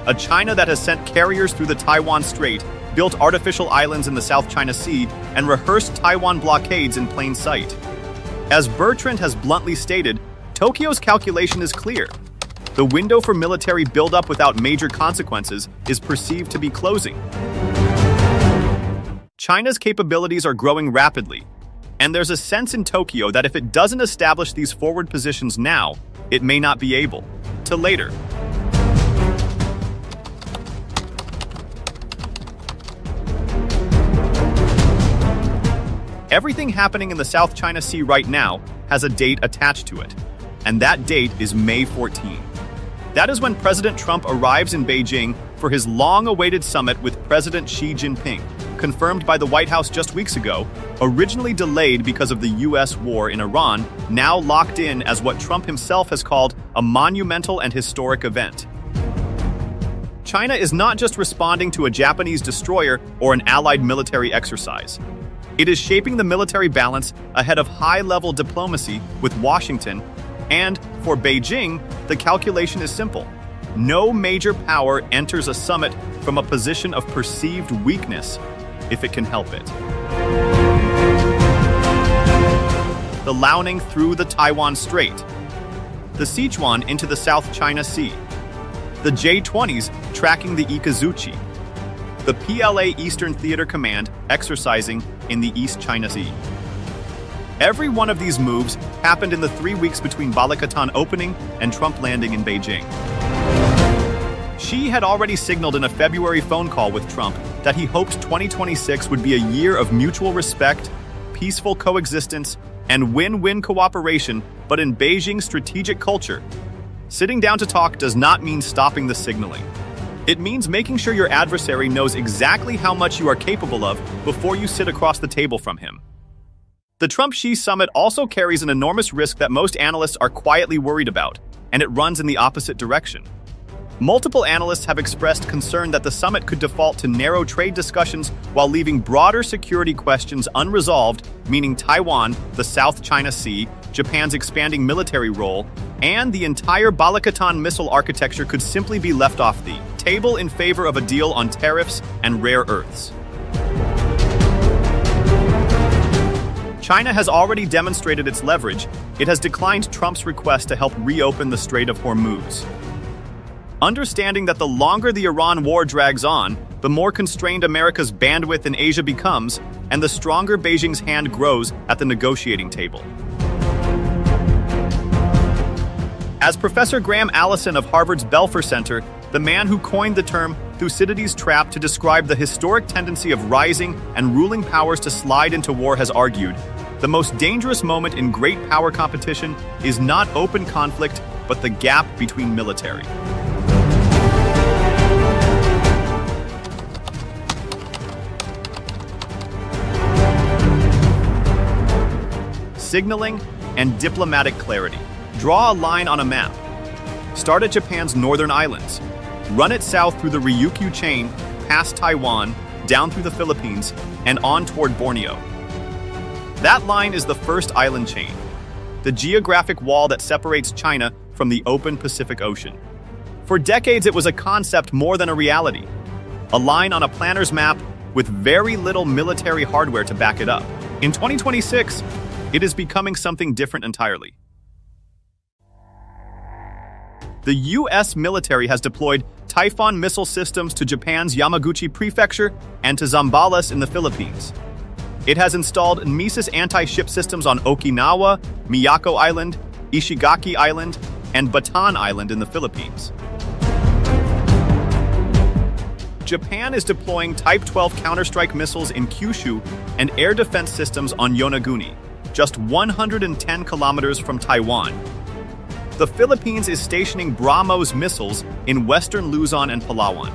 A China that has sent carriers through the Taiwan Strait, built artificial islands in the South China Sea, and rehearsed Taiwan blockades in plain sight. As Bertrand has bluntly stated, Tokyo's calculation is clear. The window for military buildup without major consequences is perceived to be closing. China's capabilities are growing rapidly, and there's a sense in Tokyo that if it doesn't establish these forward positions now, it may not be able to later. Everything happening in the South China Sea right now has a date attached to it, and that date is May 14. That is when President Trump arrives in Beijing for his long-awaited summit with President Xi Jinping, confirmed by the White House just weeks ago, originally delayed because of the U.S. war in Iran, now locked in as what Trump himself has called a monumental and historic event. China is not just responding to a Japanese destroyer or an allied military exercise. It is shaping the military balance ahead of high-level diplomacy with Washington, and for Beijing, the calculation is simple. No major power enters a summit from a position of perceived weakness, if it can help it. The Liaoning through the Taiwan Strait, the Sichuan into the South China Sea, the J-20s tracking the Ikazuchi, the PLA Eastern Theater Command exercising in the East China Sea. Every one of these moves happened in the 3 weeks between Balikatan opening and Trump landing in Beijing. Xi had already signaled in a February phone call with Trump that he hoped 2026 would be a year of mutual respect, peaceful coexistence, and win-win cooperation, but in Beijing's strategic culture, sitting down to talk does not mean stopping the signaling. It means making sure your adversary knows exactly how much you are capable of before you sit across the table from him. The Trump-Xi summit also carries an enormous risk that most analysts are quietly worried about, and it runs in the opposite direction. Multiple analysts have expressed concern that the summit could default to narrow trade discussions while leaving broader security questions unresolved, meaning Taiwan, the South China Sea, Japan's expanding military role, and the entire Balikatan missile architecture could simply be left off the table in favor of a deal on tariffs and rare earths. China has already demonstrated its leverage. It has declined Trump's request to help reopen the Strait of Hormuz. Understanding that the longer the Iran war drags on, the more constrained America's bandwidth in Asia becomes, and the stronger Beijing's hand grows at the negotiating table. As Professor Graham Allison of Harvard's Belfer Center, the man who coined the term Thucydides' trap to describe the historic tendency of rising and ruling powers to slide into war, has argued, the most dangerous moment in great power competition is not open conflict, but the gap between military. Signaling and diplomatic clarity. Draw a line on a map. Start at Japan's northern islands. Run it south through the Ryukyu chain, past Taiwan, down through the Philippines, and on toward Borneo. That line is the first island chain, the geographic wall that separates China from the open Pacific Ocean. For decades, it was a concept more than a reality. A line on a planner's map with very little military hardware to back it up. In 2026, it is becoming something different entirely. The U.S. military has deployed Typhoon missile systems to Japan's Yamaguchi Prefecture and to Zambales in the Philippines. It has installed Mises anti-ship systems on Okinawa, Miyako Island, Ishigaki Island, and Bataan Island in the Philippines. Japan is deploying Type 12 counterstrike missiles in Kyushu and air defense systems on Yonaguni, just 110 kilometers from Taiwan. The Philippines is stationing BrahMos missiles in western Luzon and Palawan.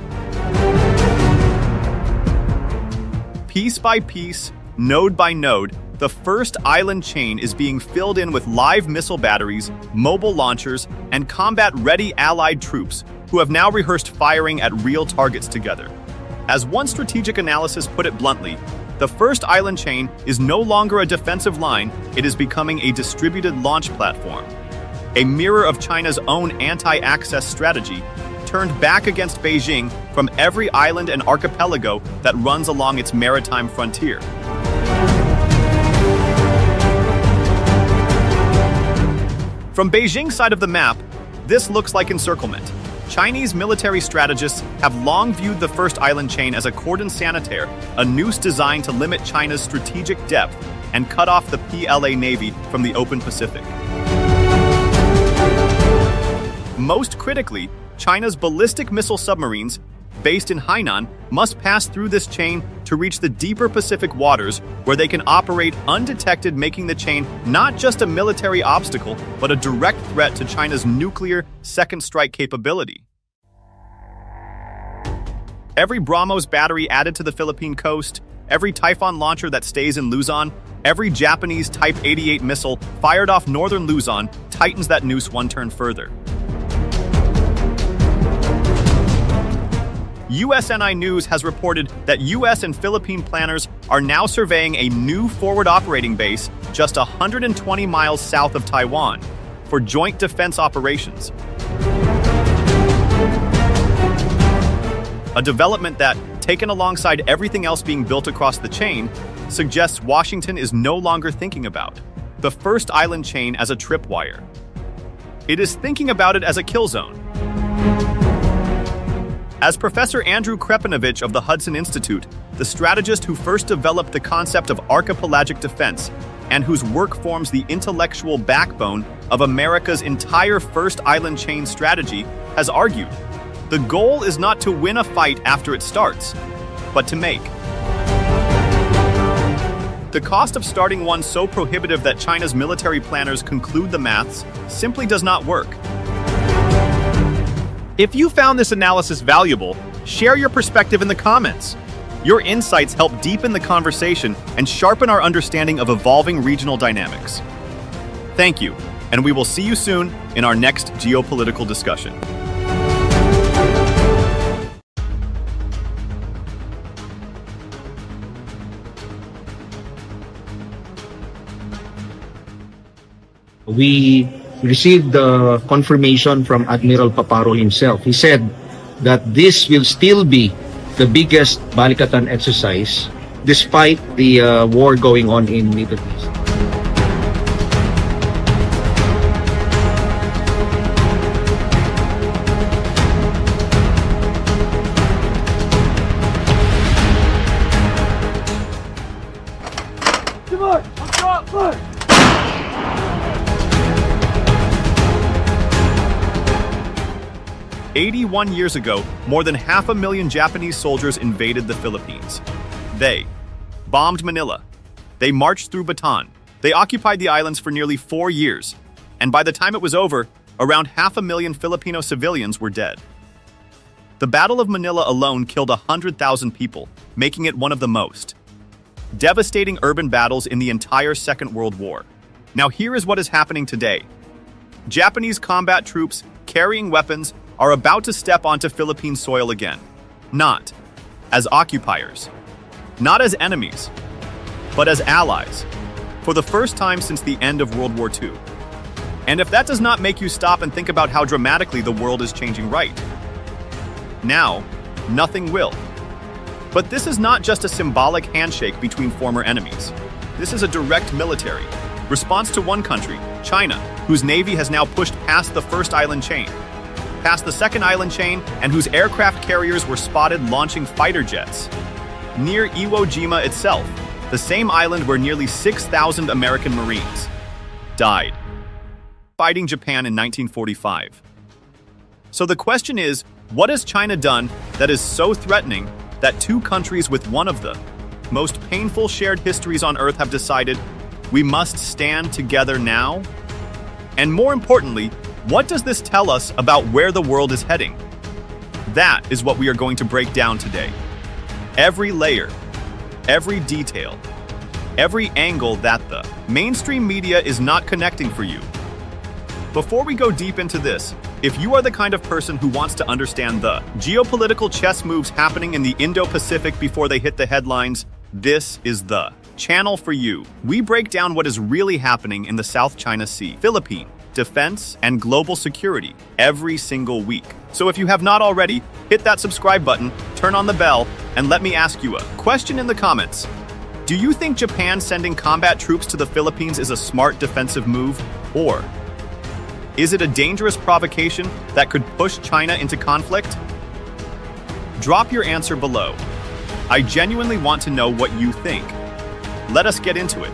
Piece by piece, node by node, the first island chain is being filled in with live missile batteries, mobile launchers, and combat-ready allied troops who have now rehearsed firing at real targets together. As one strategic analysis put it bluntly, the first island chain is no longer a defensive line, it is becoming a distributed launch platform. A mirror of China's own anti-access strategy, turned back against Beijing from every island and archipelago that runs along its maritime frontier. From Beijing's side of the map, this looks like encirclement. Chinese military strategists have long viewed the first island chain as a cordon sanitaire, a noose designed to limit China's strategic depth and cut off the PLA Navy from the open Pacific. Most critically, China's ballistic missile submarines, based in Hainan, must pass through this chain to reach the deeper Pacific waters where they can operate undetected, making the chain not just a military obstacle, but a direct threat to China's nuclear second strike capability. Every BrahMos battery added to the Philippine coast, every Typhoon launcher that stays in Luzon, every Japanese Type 88 missile fired off northern Luzon tightens that noose one turn further. USNI News has reported that U.S. and Philippine planners are now surveying a new forward operating base just 120 miles south of Taiwan for joint defense operations. A development that, taken alongside everything else being built across the chain, suggests Washington is no longer thinking about the first island chain as a tripwire. It is thinking about it as a kill zone. As Professor Andrew Krepinovich of the Hudson Institute, the strategist who first developed the concept of archipelagic defense and whose work forms the intellectual backbone of America's entire first island chain strategy, has argued, the goal is not to win a fight after it starts, but to make. The cost of starting one so prohibitive that China's military planners conclude the maths simply does not work. If you found this analysis valuable, share your perspective in the comments. Your insights help deepen the conversation and sharpen our understanding of evolving regional dynamics. Thank you, and we will see you soon in our next geopolitical discussion. We received the confirmation from Admiral Paparo himself. He said that this will still be the biggest Balikatan exercise despite the war going on in Middle East. 81 years ago, more than 500,000 Japanese soldiers invaded the Philippines. They bombed Manila. They marched through Bataan. They occupied the islands for nearly 4 years. And by the time it was over, around 500,000 Filipino civilians were dead. The Battle of Manila alone killed 100,000 people, making it one of the most devastating urban battles in the entire Second World War. Now here is what is happening today. Japanese combat troops carrying weapons are about to step onto Philippine soil again. Not as occupiers, not as enemies, but as allies, for the first time since the end of World War II. And if that does not make you stop and think about how dramatically the world is changing right now, nothing will. But this is not just a symbolic handshake between former enemies. This is a direct military response to one country, China, whose navy has now pushed past the first island chain, past the second island chain, and whose aircraft carriers were spotted launching fighter jets near Iwo Jima itself, the same island where nearly 6,000 American Marines died fighting Japan in 1945. So the question is, what has China done that is so threatening that two countries with one of the most painful shared histories on Earth have decided we must stand together now? And more importantly, what does this tell us about where the world is heading? That is what we are going to break down today. Every layer, every detail, every angle that the mainstream media is not connecting for you. Before we go deep into this, if you are the kind of person who wants to understand the geopolitical chess moves happening in the Indo-Pacific before they hit the headlines, this is the channel for you. We break down what is really happening in the South China Sea, Philippine, defense, and global security every single week. So if you have not already, hit that subscribe button, turn on the bell, and let me ask you a question in the comments. Do you think Japan sending combat troops to the Philippines is a smart defensive move, or is it a dangerous provocation that could push China into conflict? Drop your answer below. I genuinely want to know what you think. Let us get into it.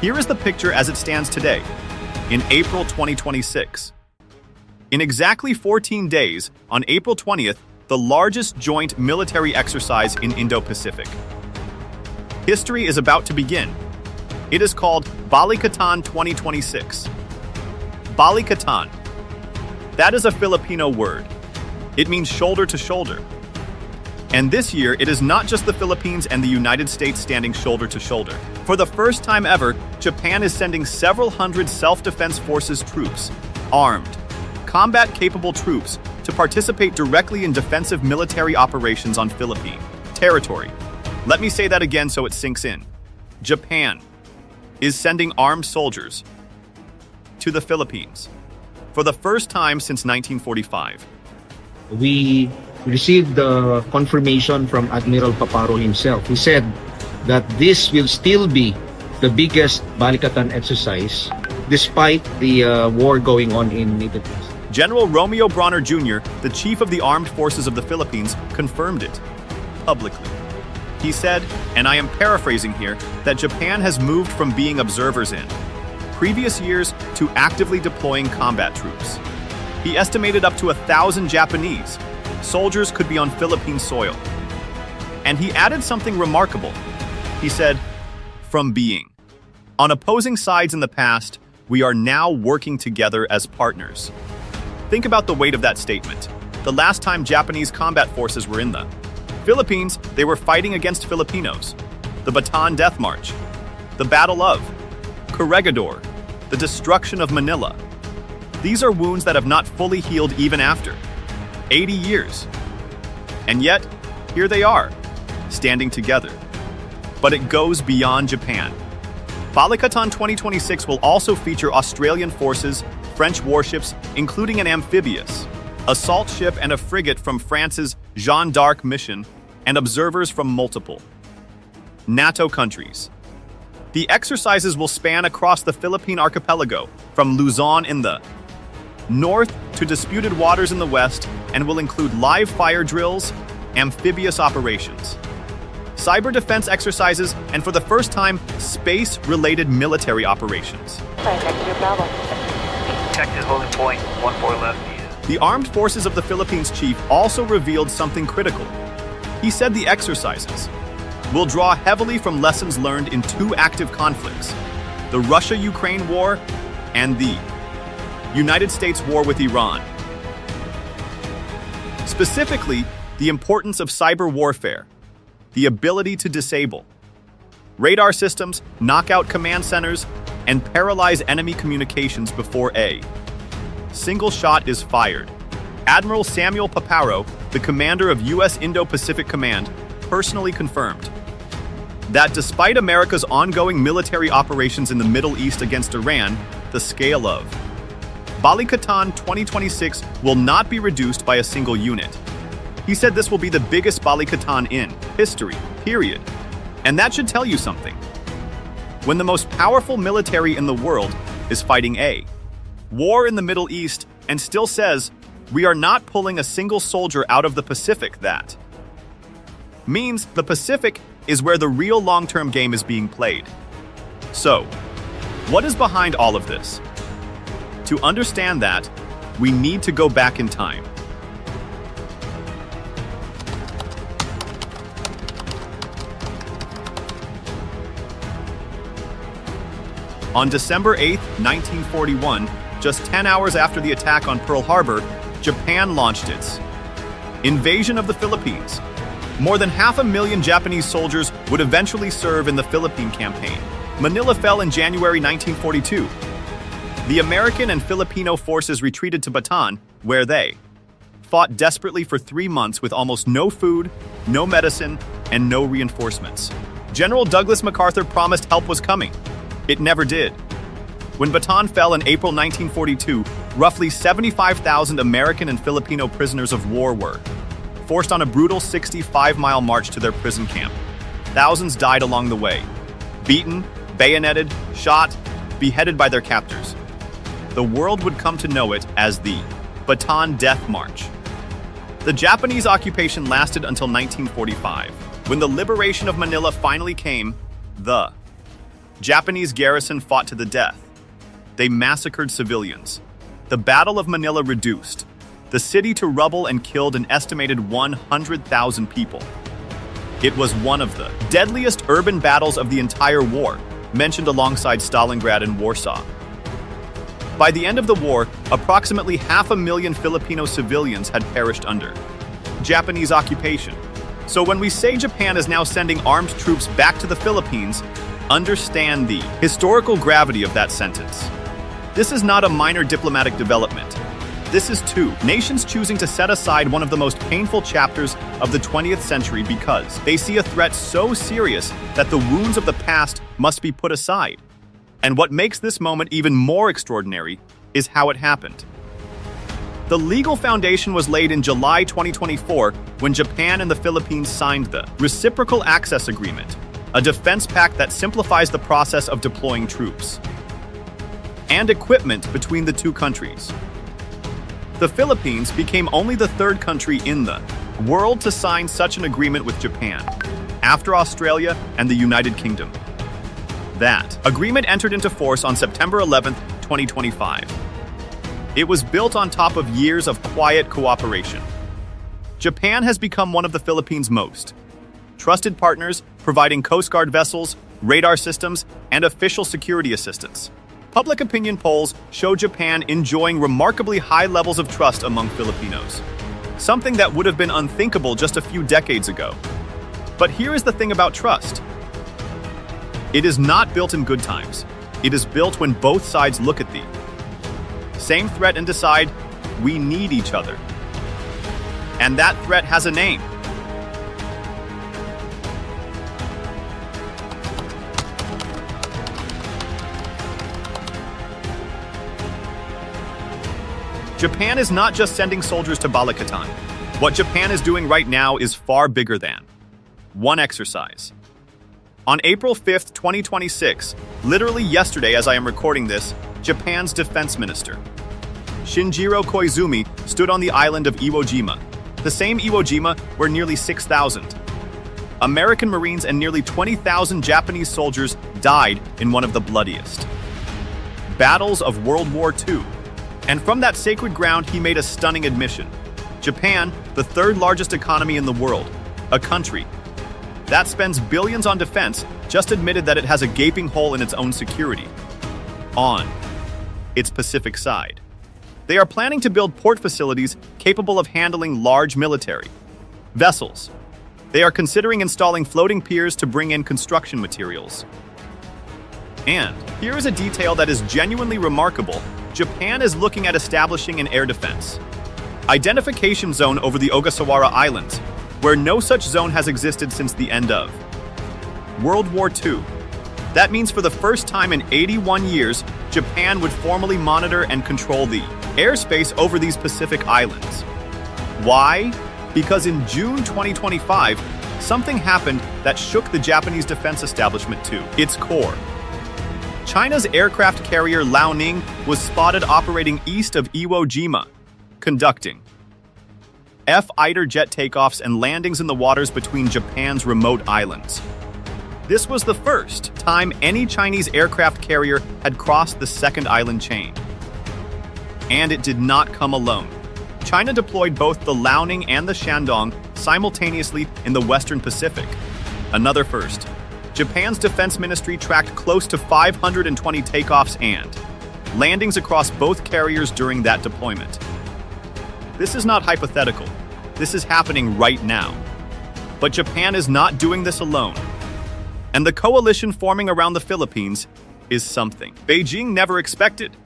Here is the picture as it stands today, in April 2026. In exactly 14 days, on April 20th, the largest joint military exercise in Indo-Pacific. History is about to begin. It is called Balikatan 2026. Balikatan. That is a Filipino word. It means shoulder to shoulder. And this year, it is not just the Philippines and the United States standing shoulder to shoulder. For the first time ever, Japan is sending several hundred self-defense forces troops, armed, combat-capable troops, to participate directly in defensive military operations on Philippine territory. Let me say that again so it sinks in. Japan is sending armed soldiers to the Philippines for the first time since 1945. We received the confirmation from Admiral Paparo himself. He said that this will still be the biggest Balikatan exercise despite the war going on in Middle East. General Romeo Bronner Jr., the chief of the armed forces of the Philippines, confirmed it publicly. He said, and I am paraphrasing here, that Japan has moved from being observers in previous years to actively deploying combat troops. He estimated up to 1,000 Japanese soldiers could be on Philippine soil. And he added something remarkable. He said, from being on opposing sides in the past, we are now working together as partners. Think about the weight of that statement. The last time Japanese combat forces were in the Philippines, they were fighting against Filipinos. The Bataan Death March, the Battle of Corregidor, the destruction of Manila. These are wounds that have not fully healed even after 80 years. And yet, here they are, standing together. But it goes beyond Japan. Balikatan 2026 will also feature Australian forces, French warships, including an amphibious assault ship and a frigate from France's Jeanne d'Arc mission, and observers from multiple NATO countries. The exercises will span across the Philippine archipelago, from Luzon in the north to disputed waters in the west, and will include live fire drills, amphibious operations, cyber defense exercises, and for the first time, space-related military operations. Detected holding point 14 left. The armed forces of the Philippines chief also revealed something critical. He said the exercises will draw heavily from lessons learned in two active conflicts, the Russia-Ukraine war and the United States war with Iran. Specifically, the importance of cyber warfare, the ability to disable radar systems, knock out command centers, and paralyze enemy communications before a single shot is fired. Admiral Samuel Paparo, the commander of U.S. Indo-Pacific Command, personally confirmed that despite America's ongoing military operations in the Middle East against Iran, the scale of Balikatan 2026 will not be reduced by a single unit. He said this will be the biggest Balikatan in history, period. And that should tell you something. When the most powerful military in the world is fighting a war in the Middle East and still says, we are not pulling a single soldier out of the Pacific, that means the Pacific is where the real long-term game is being played. So, what is behind all of this? To understand that, we need to go back in time. On December 8, 1941, just 10 hours after the attack on Pearl Harbor, Japan launched its invasion of the Philippines. More than 500,000 Japanese soldiers would eventually serve in the Philippine campaign. Manila fell in January 1942. The American and Filipino forces retreated to Bataan, where they fought desperately for 3 months with almost no food, no medicine, and no reinforcements. General Douglas MacArthur promised help was coming. It never did. When Bataan fell in April 1942, roughly 75,000 American and Filipino prisoners of war were forced on a brutal 65-mile march to their prison camp. Thousands died along the way, beaten, bayoneted, shot, beheaded by their captors. The world would come to know it as the Bataan Death March. The Japanese occupation lasted until 1945. When the liberation of Manila finally came, the Japanese garrison fought to the death. They massacred civilians. The Battle of Manila reduced the city to rubble and killed an estimated 100,000 people. It was one of the deadliest urban battles of the entire war, mentioned alongside Stalingrad and Warsaw. By the end of the war, approximately 500,000 Filipino civilians had perished under Japanese occupation. So when we say Japan is now sending armed troops back to the Philippines, understand the historical gravity of that sentence. This is not a minor diplomatic development. This is two nations choosing to set aside one of the most painful chapters of the 20th century because they see a threat so serious that the wounds of the past must be put aside. And what makes this moment even more extraordinary is how it happened. The legal foundation was laid in July 2024 when Japan and the Philippines signed the Reciprocal Access Agreement, a defense pact that simplifies the process of deploying troops and equipment between the two countries. The Philippines became only the third country in the world to sign such an agreement with Japan, after Australia and the United Kingdom. That agreement entered into force on September 11, 2025. It was built on top of years of quiet cooperation. Japan has become one of the Philippines' most trusted partners, providing Coast Guard vessels, radar systems, and official security assistance. Public opinion polls show Japan enjoying remarkably high levels of trust among Filipinos, something that would have been unthinkable just a few decades ago. But here is the thing about trust. It is not built in good times. It is built when both sides look at the same threat and decide, we need each other. And that threat has a name. Japan is not just sending soldiers to Balikatan. What Japan is doing right now is far bigger than one exercise. On April 5th, 2026, literally yesterday as I am recording this, Japan's defense minister, Shinjiro Koizumi, stood on the island of Iwo Jima, the same Iwo Jima where nearly 6,000 American Marines and nearly 20,000 Japanese soldiers died in one of the bloodiest battles of World War II. And from that sacred ground, he made a stunning admission. Japan, the third largest economy in the world, a country that spends billions on defense, just admitted that it has a gaping hole in its own security on its Pacific side. They are planning to build port facilities capable of handling large military vessels. They are considering installing floating piers to bring in construction materials. And here is a detail that is genuinely remarkable. Japan is looking at establishing an air defense identification zone over the Ogasawara Islands, where no such zone has existed since the end of World War II. That means for the first time in 81 years, Japan would formally monitor and control the airspace over these Pacific islands. Why? Because in June 2025, something happened that shook the Japanese defense establishment to its core. China's aircraft carrier Liaoning was spotted operating east of Iwo Jima, conducting F-fighter jet takeoffs and landings in the waters between Japan's remote islands. This was the first time any Chinese aircraft carrier had crossed the second island chain. And it did not come alone. China deployed both the Liaoning and the Shandong simultaneously in the Western Pacific. Another first. Japan's defense ministry tracked close to 520 takeoffs and landings across both carriers during that deployment. This is not hypothetical. This is happening right now. But Japan is not doing this alone. And the coalition forming around the Philippines is something Beijing never expected.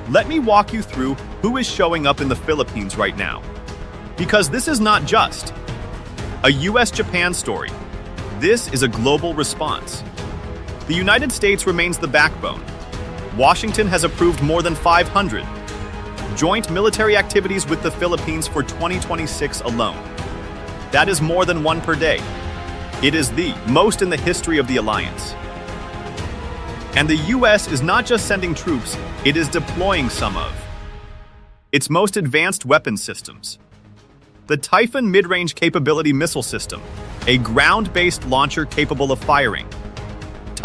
Let me walk you through who is showing up in the Philippines right now. Because this is not just a US-Japan story. This is a global response. The United States remains the backbone. Washington has approved more than 500 joint military activities with the Philippines for 2026 alone. That is more than one per day. It is the most in the history of the alliance. And the US is not just sending troops, it is deploying some of its most advanced weapon systems. The Typhoon Mid-Range Capability Missile System, a ground-based launcher capable of firing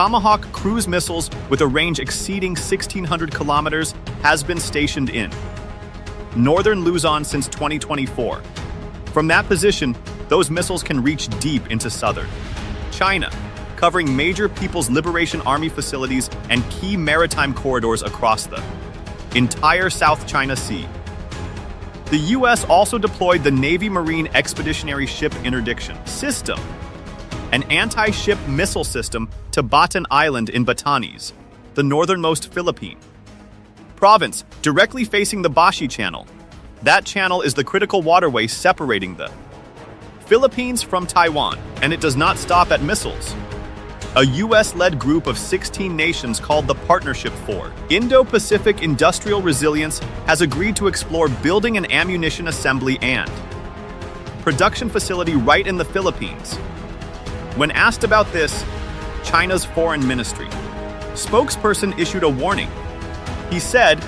Tomahawk cruise missiles with a range exceeding 1,600 kilometers, has been stationed in northern Luzon since 2024. From that position, those missiles can reach deep into southern China, covering major People's Liberation Army facilities and key maritime corridors across the entire South China Sea. The U.S. also deployed the Navy Marine Expeditionary Ship Interdiction System, an anti-ship missile system to Batan Island in Batanes, the northernmost Philippine province, directly facing the Bashi Channel. That channel is the critical waterway separating the Philippines from Taiwan, and it does not stop at missiles. A US-led group of 16 nations called the Partnership for Indo-Pacific Industrial Resilience has agreed to explore building an ammunition assembly and production facility right in the Philippines. When asked about this, China's foreign ministry spokesperson issued a warning. He said,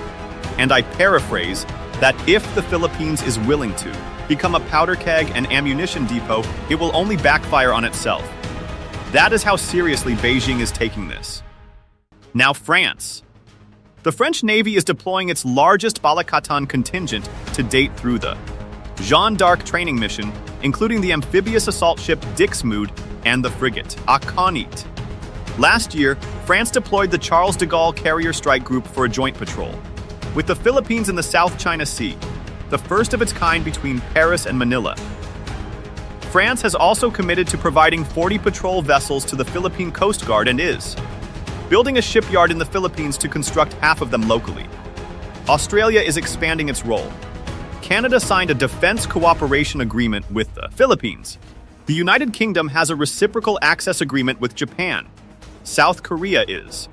and I paraphrase, that if the Philippines is willing to become a powder keg and ammunition depot, it will only backfire on itself. That is how seriously Beijing is taking this. Now France. The French Navy is deploying its largest Balikatan contingent to date through the Jeanne d'Arc training mission, including the amphibious assault ship Dixmude and the frigate Aconite. Last year, France deployed the Charles de Gaulle Carrier Strike Group for a joint patrol with the Philippines in the South China Sea, the first of its kind between Paris and Manila. France has also committed to providing 40 patrol vessels to the Philippine Coast Guard and is building a shipyard in the Philippines to construct half of them locally. Australia is expanding its role. Canada signed a defense cooperation agreement with the Philippines. The United Kingdom has a reciprocal access agreement with Japan. South Korea is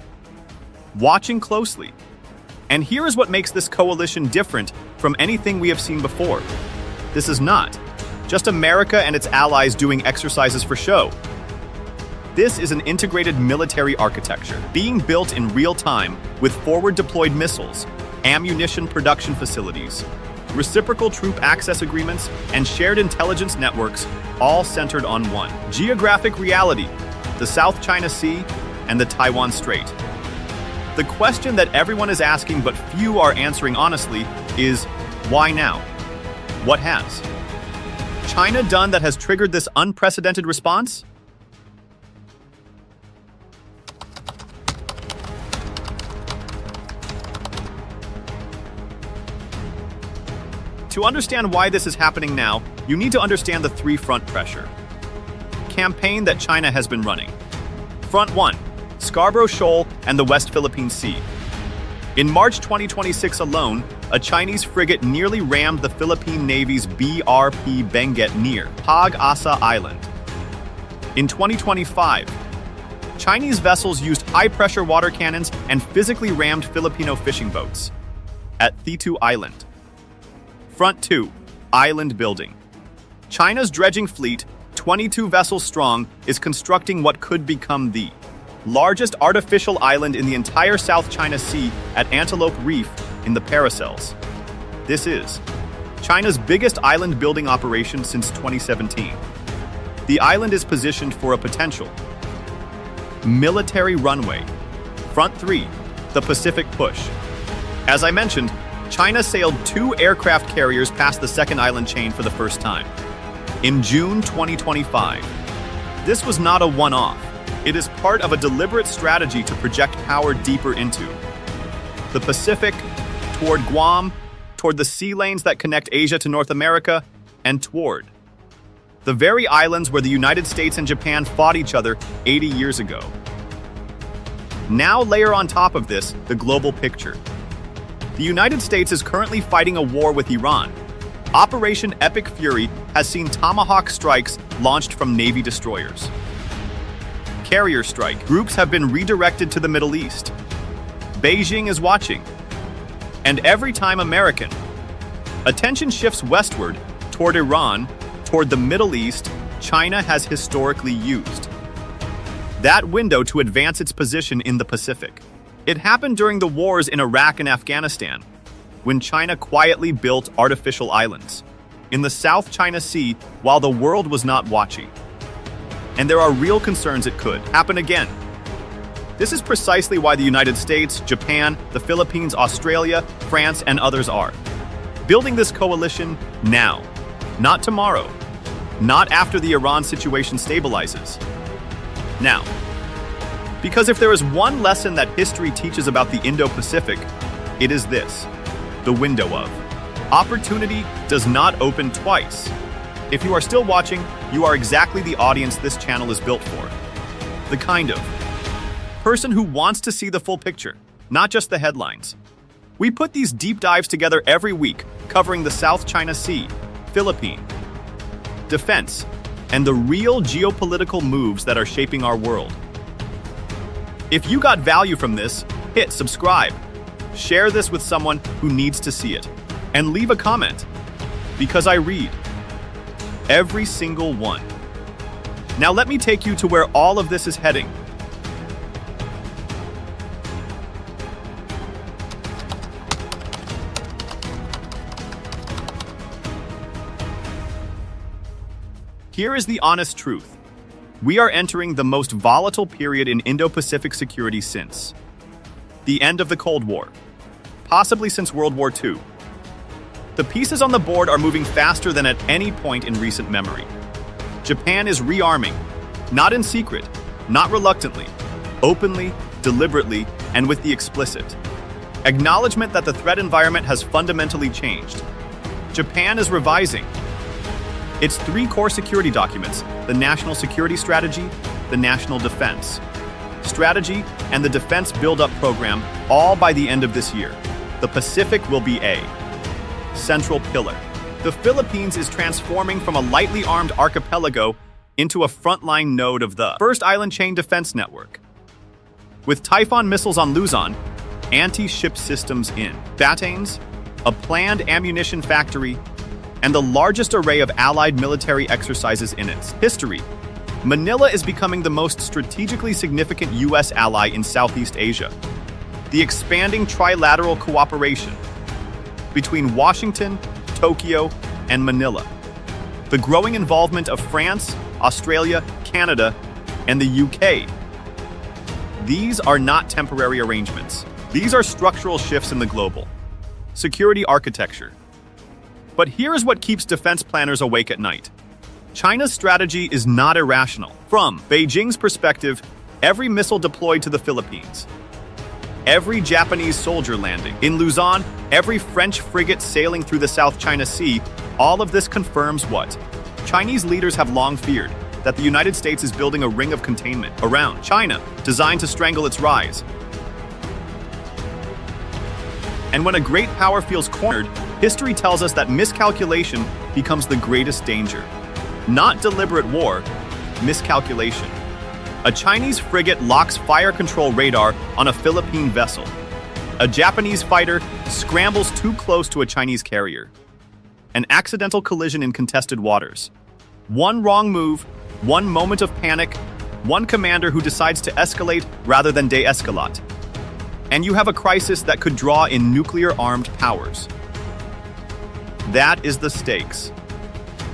watching closely. And here is what makes this coalition different from anything we have seen before. This is not just America and its allies doing exercises for show. This is an integrated military architecture, being built in real time with forward-deployed missiles, ammunition production facilities, reciprocal troop access agreements, and shared intelligence networks, all centered on one geographic reality: the South China Sea and the Taiwan Strait. The question that everyone is asking but few are answering honestly is, why now? What has China done that has triggered this unprecedented response? To understand why this is happening now, you need to understand the three-front pressure campaign that China has been running. Front 1, Scarborough Shoal and the West Philippine Sea. In March 2026 alone, a Chinese frigate nearly rammed the Philippine Navy's BRP Benguet near Pag-asa Island. In 2025, Chinese vessels used high-pressure water cannons and physically rammed Filipino fishing boats at Thitu Island. Front 2, Island Building. China's dredging fleet, 22 vessels strong, is constructing what could become the largest artificial island in the entire South China Sea at Antelope Reef in the Paracels. This is China's biggest island building operation since 2017. The island is positioned for a potential military runway. Front 3, the Pacific Push. As I mentioned, China sailed 2 aircraft carriers past the second island chain for the first time in June 2025. This was not a one-off. It is part of a deliberate strategy to project power deeper into the Pacific, toward Guam, toward the sea lanes that connect Asia to North America, and toward the very islands where the United States and Japan fought each other 80 years ago. Now layer on top of this the global picture. The United States is currently fighting a war with Iran. Operation Epic Fury has seen Tomahawk strikes launched from Navy destroyers. Carrier strike groups have been redirected to the Middle East. Beijing is watching. And every time American attention shifts westward, toward Iran, toward the Middle East, China has historically used that window to advance its position in the Pacific. It happened during the wars in Iraq and Afghanistan, when China quietly built artificial islands in the South China Sea while the world was not watching. And there are real concerns it could happen again. This is precisely why the United States, Japan, the Philippines, Australia, France, and others are building this coalition now, not tomorrow, not after the Iran situation stabilizes. Now, because if there is one lesson that history teaches about the Indo-Pacific, it is this: the window of opportunity does not open twice. If you are still watching, you are exactly the audience this channel is built for. The kind of person who wants to see the full picture, not just the headlines. We put these deep dives together every week, covering the South China Sea, Philippine, defense, and the real geopolitical moves that are shaping our world. If you got value from this, hit subscribe, share this with someone who needs to see it, and leave a comment, because I read every single one. Now let me take you to where all of this is heading. Here is the honest truth. We are entering the most volatile period in Indo-Pacific security since the end of the Cold War, possibly since World War II. The pieces on the board are moving faster than at any point in recent memory. Japan is rearming, not in secret, not reluctantly, openly, deliberately, and with the explicit acknowledgement that the threat environment has fundamentally changed. Japan is revising its 3 core security documents: the National Security Strategy, the National Defense Strategy, and the Defense Build-Up Program, all by the end of this year. The Pacific will be a central pillar. The Philippines is transforming from a lightly armed archipelago into a frontline node of the first island chain defense network. With Typhoon missiles on Luzon, anti-ship systems in Batanes, a planned ammunition factory, and the largest array of allied military exercises in its history, Manila is becoming the most strategically significant U.S. ally in Southeast Asia. The expanding trilateral cooperation between Washington, Tokyo, and Manila. The growing involvement of France, Australia, Canada, and the UK. These are not temporary arrangements. These are structural shifts in the global security architecture. But here's what keeps defense planners awake at night. China's strategy is not irrational. From Beijing's perspective, every missile deployed to the Philippines, every Japanese soldier landing in Luzon, every French frigate sailing through the South China Sea, all of this confirms what Chinese leaders have long feared, that the United States is building a ring of containment around China, designed to strangle its rise. And when a great power feels cornered, history tells us that miscalculation becomes the greatest danger. Not deliberate war, miscalculation. A Chinese frigate locks fire control radar on a Philippine vessel. A Japanese fighter scrambles too close to a Chinese carrier. An accidental collision in contested waters. One wrong move, one moment of panic, one commander who decides to escalate rather than de-escalate. And you have a crisis that could draw in nuclear-armed powers. That is the stakes.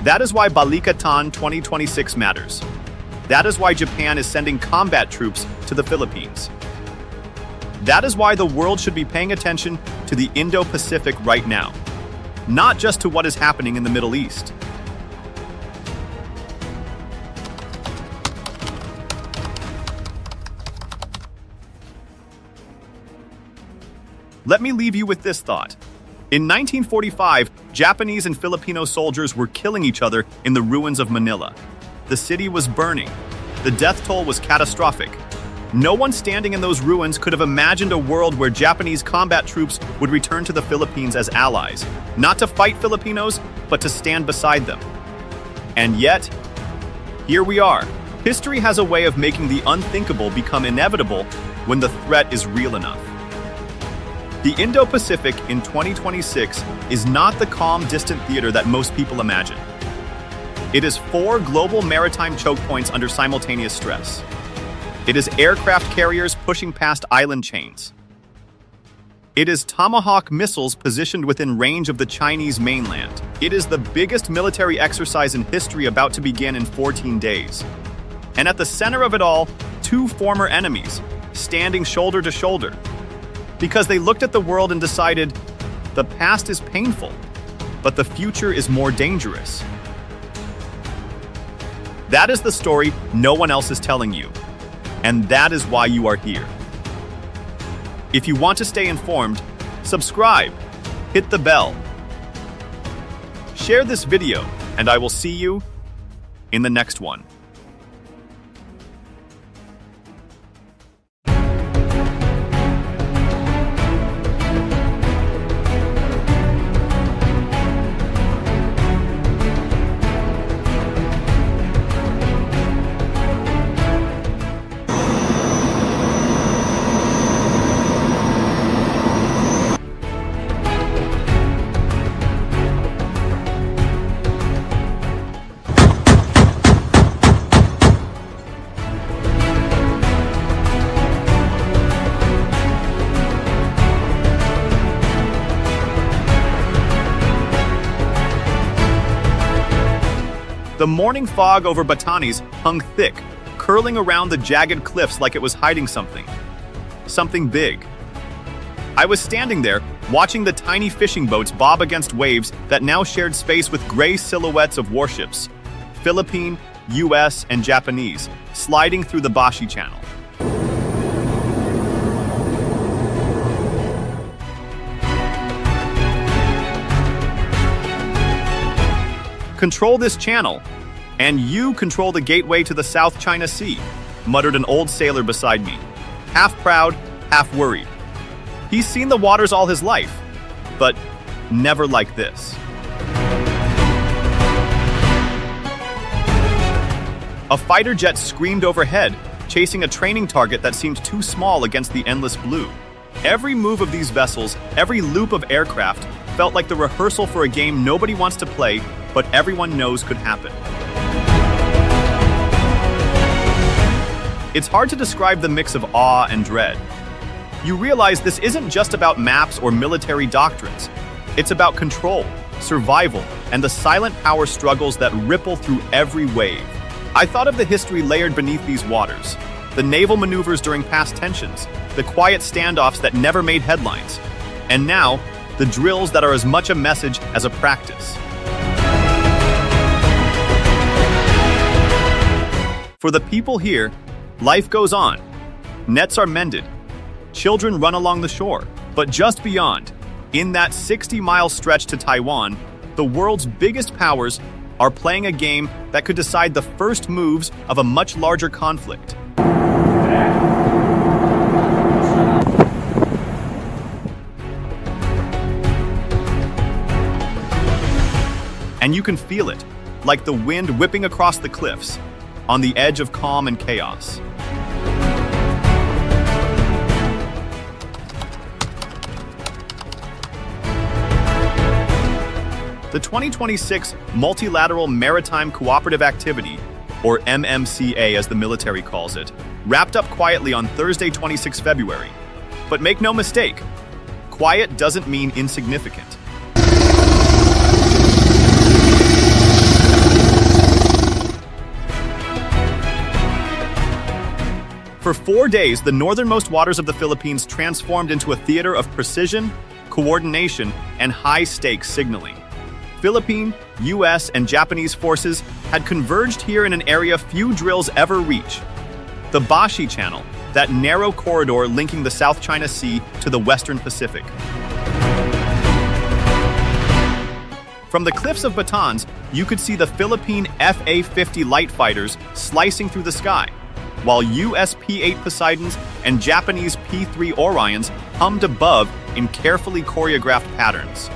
That is why Balikatan 2026 matters. That is why Japan is sending combat troops to the Philippines. That is why the world should be paying attention to the Indo-Pacific right now, not just to what is happening in the Middle East. Let me leave you with this thought. In 1945, Japanese and Filipino soldiers were killing each other in the ruins of Manila. The city was burning. The death toll was catastrophic. No one standing in those ruins could have imagined a world where Japanese combat troops would return to the Philippines as allies, not to fight Filipinos, but to stand beside them. And yet, here we are. History has a way of making the unthinkable become inevitable when the threat is real enough. The Indo-Pacific in 2026 is not the calm, distant theater that most people imagine. It is 4 global maritime choke points under simultaneous stress. It is aircraft carriers pushing past island chains. It is Tomahawk missiles positioned within range of the Chinese mainland. It is the biggest military exercise in history about to begin in 14 days. And at the center of it all, 2 former enemies, standing shoulder to shoulder. Because they looked at the world and decided, the past is painful, but the future is more dangerous. That is the story no one else is telling you, and that is why you are here. If you want to stay informed, subscribe, hit the bell, share this video, and I will see you in the next one. The morning fog over Batanes hung thick, curling around the jagged cliffs like it was hiding something. Something big. I was standing there, watching the tiny fishing boats bob against waves that now shared space with gray silhouettes of warships, Philippine, US, and Japanese, sliding through the Bashi Channel. Control this channel, and you control the gateway to the South China Sea, muttered an old sailor beside me, half proud, half worried. He's seen the waters all his life, but never like this. A fighter jet screamed overhead, chasing a training target that seemed too small against the endless blue. Every move of these vessels, every loop of aircraft, felt like the rehearsal for a game nobody wants to play, but everyone knows could happen. It's hard to describe the mix of awe and dread. You realize this isn't just about maps or military doctrines. It's about control, survival, and the silent power struggles that ripple through every wave. I thought of the history layered beneath these waters, the naval maneuvers during past tensions, the quiet standoffs that never made headlines, and now, the drills that are as much a message as a practice. For the people here, life goes on. Nets are mended. Children run along the shore. But just beyond, in that 60-mile stretch to Taiwan, the world's biggest powers are playing a game that could decide the first moves of a much larger conflict. And you can feel it, like the wind whipping across the cliffs, on the edge of calm and chaos. The 2026 Multilateral Maritime Cooperative Activity, or MMCA as the military calls it, wrapped up quietly on Thursday, 26 February. But make no mistake, quiet doesn't mean insignificant. For 4 days, the northernmost waters of the Philippines transformed into a theater of precision, coordination, and high-stakes signaling. Philippine, US, and Japanese forces had converged here in an area few drills ever reach. The Bashi Channel, that narrow corridor linking the South China Sea to the Western Pacific. From the cliffs of Batan's, you could see the Philippine FA-50 light fighters slicing through the sky, while US P-8 Poseidons and Japanese P-3 Orions hummed above in carefully choreographed patterns.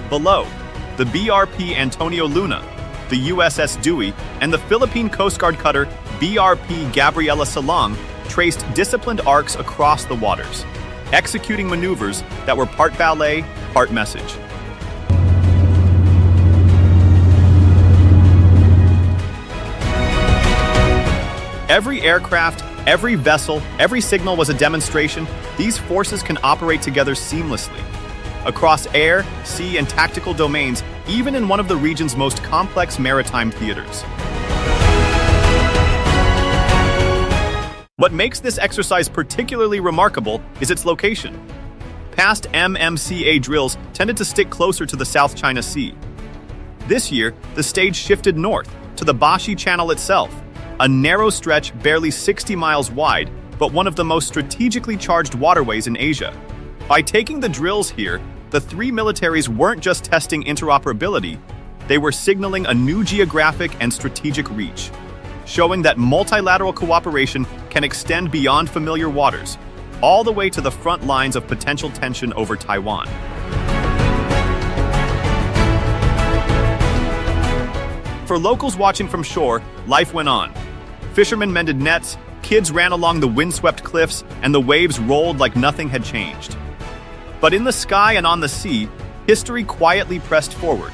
Below, the BRP Antonio Luna, the USS Dewey, and the Philippine Coast Guard cutter BRP Gabriela Silang traced disciplined arcs across the waters, executing maneuvers that were part ballet, part message. Every aircraft, every vessel, every signal was a demonstration. These forces can operate together seamlessly, across air, sea, and tactical domains, even in one of the region's most complex maritime theaters. What makes this exercise particularly remarkable is its location. Past MMCA drills tended to stick closer to the South China Sea. This year, the stage shifted north, to the Bashi Channel itself, a narrow stretch barely 60 miles wide, but one of the most strategically charged waterways in Asia. By taking the drills here, the three militaries weren't just testing interoperability, they were signaling a new geographic and strategic reach, showing that multilateral cooperation can extend beyond familiar waters, all the way to the front lines of potential tension over Taiwan. For locals watching from shore, life went on. Fishermen mended nets, kids ran along the windswept cliffs, and the waves rolled like nothing had changed. But in the sky and on the sea, history quietly pressed forward.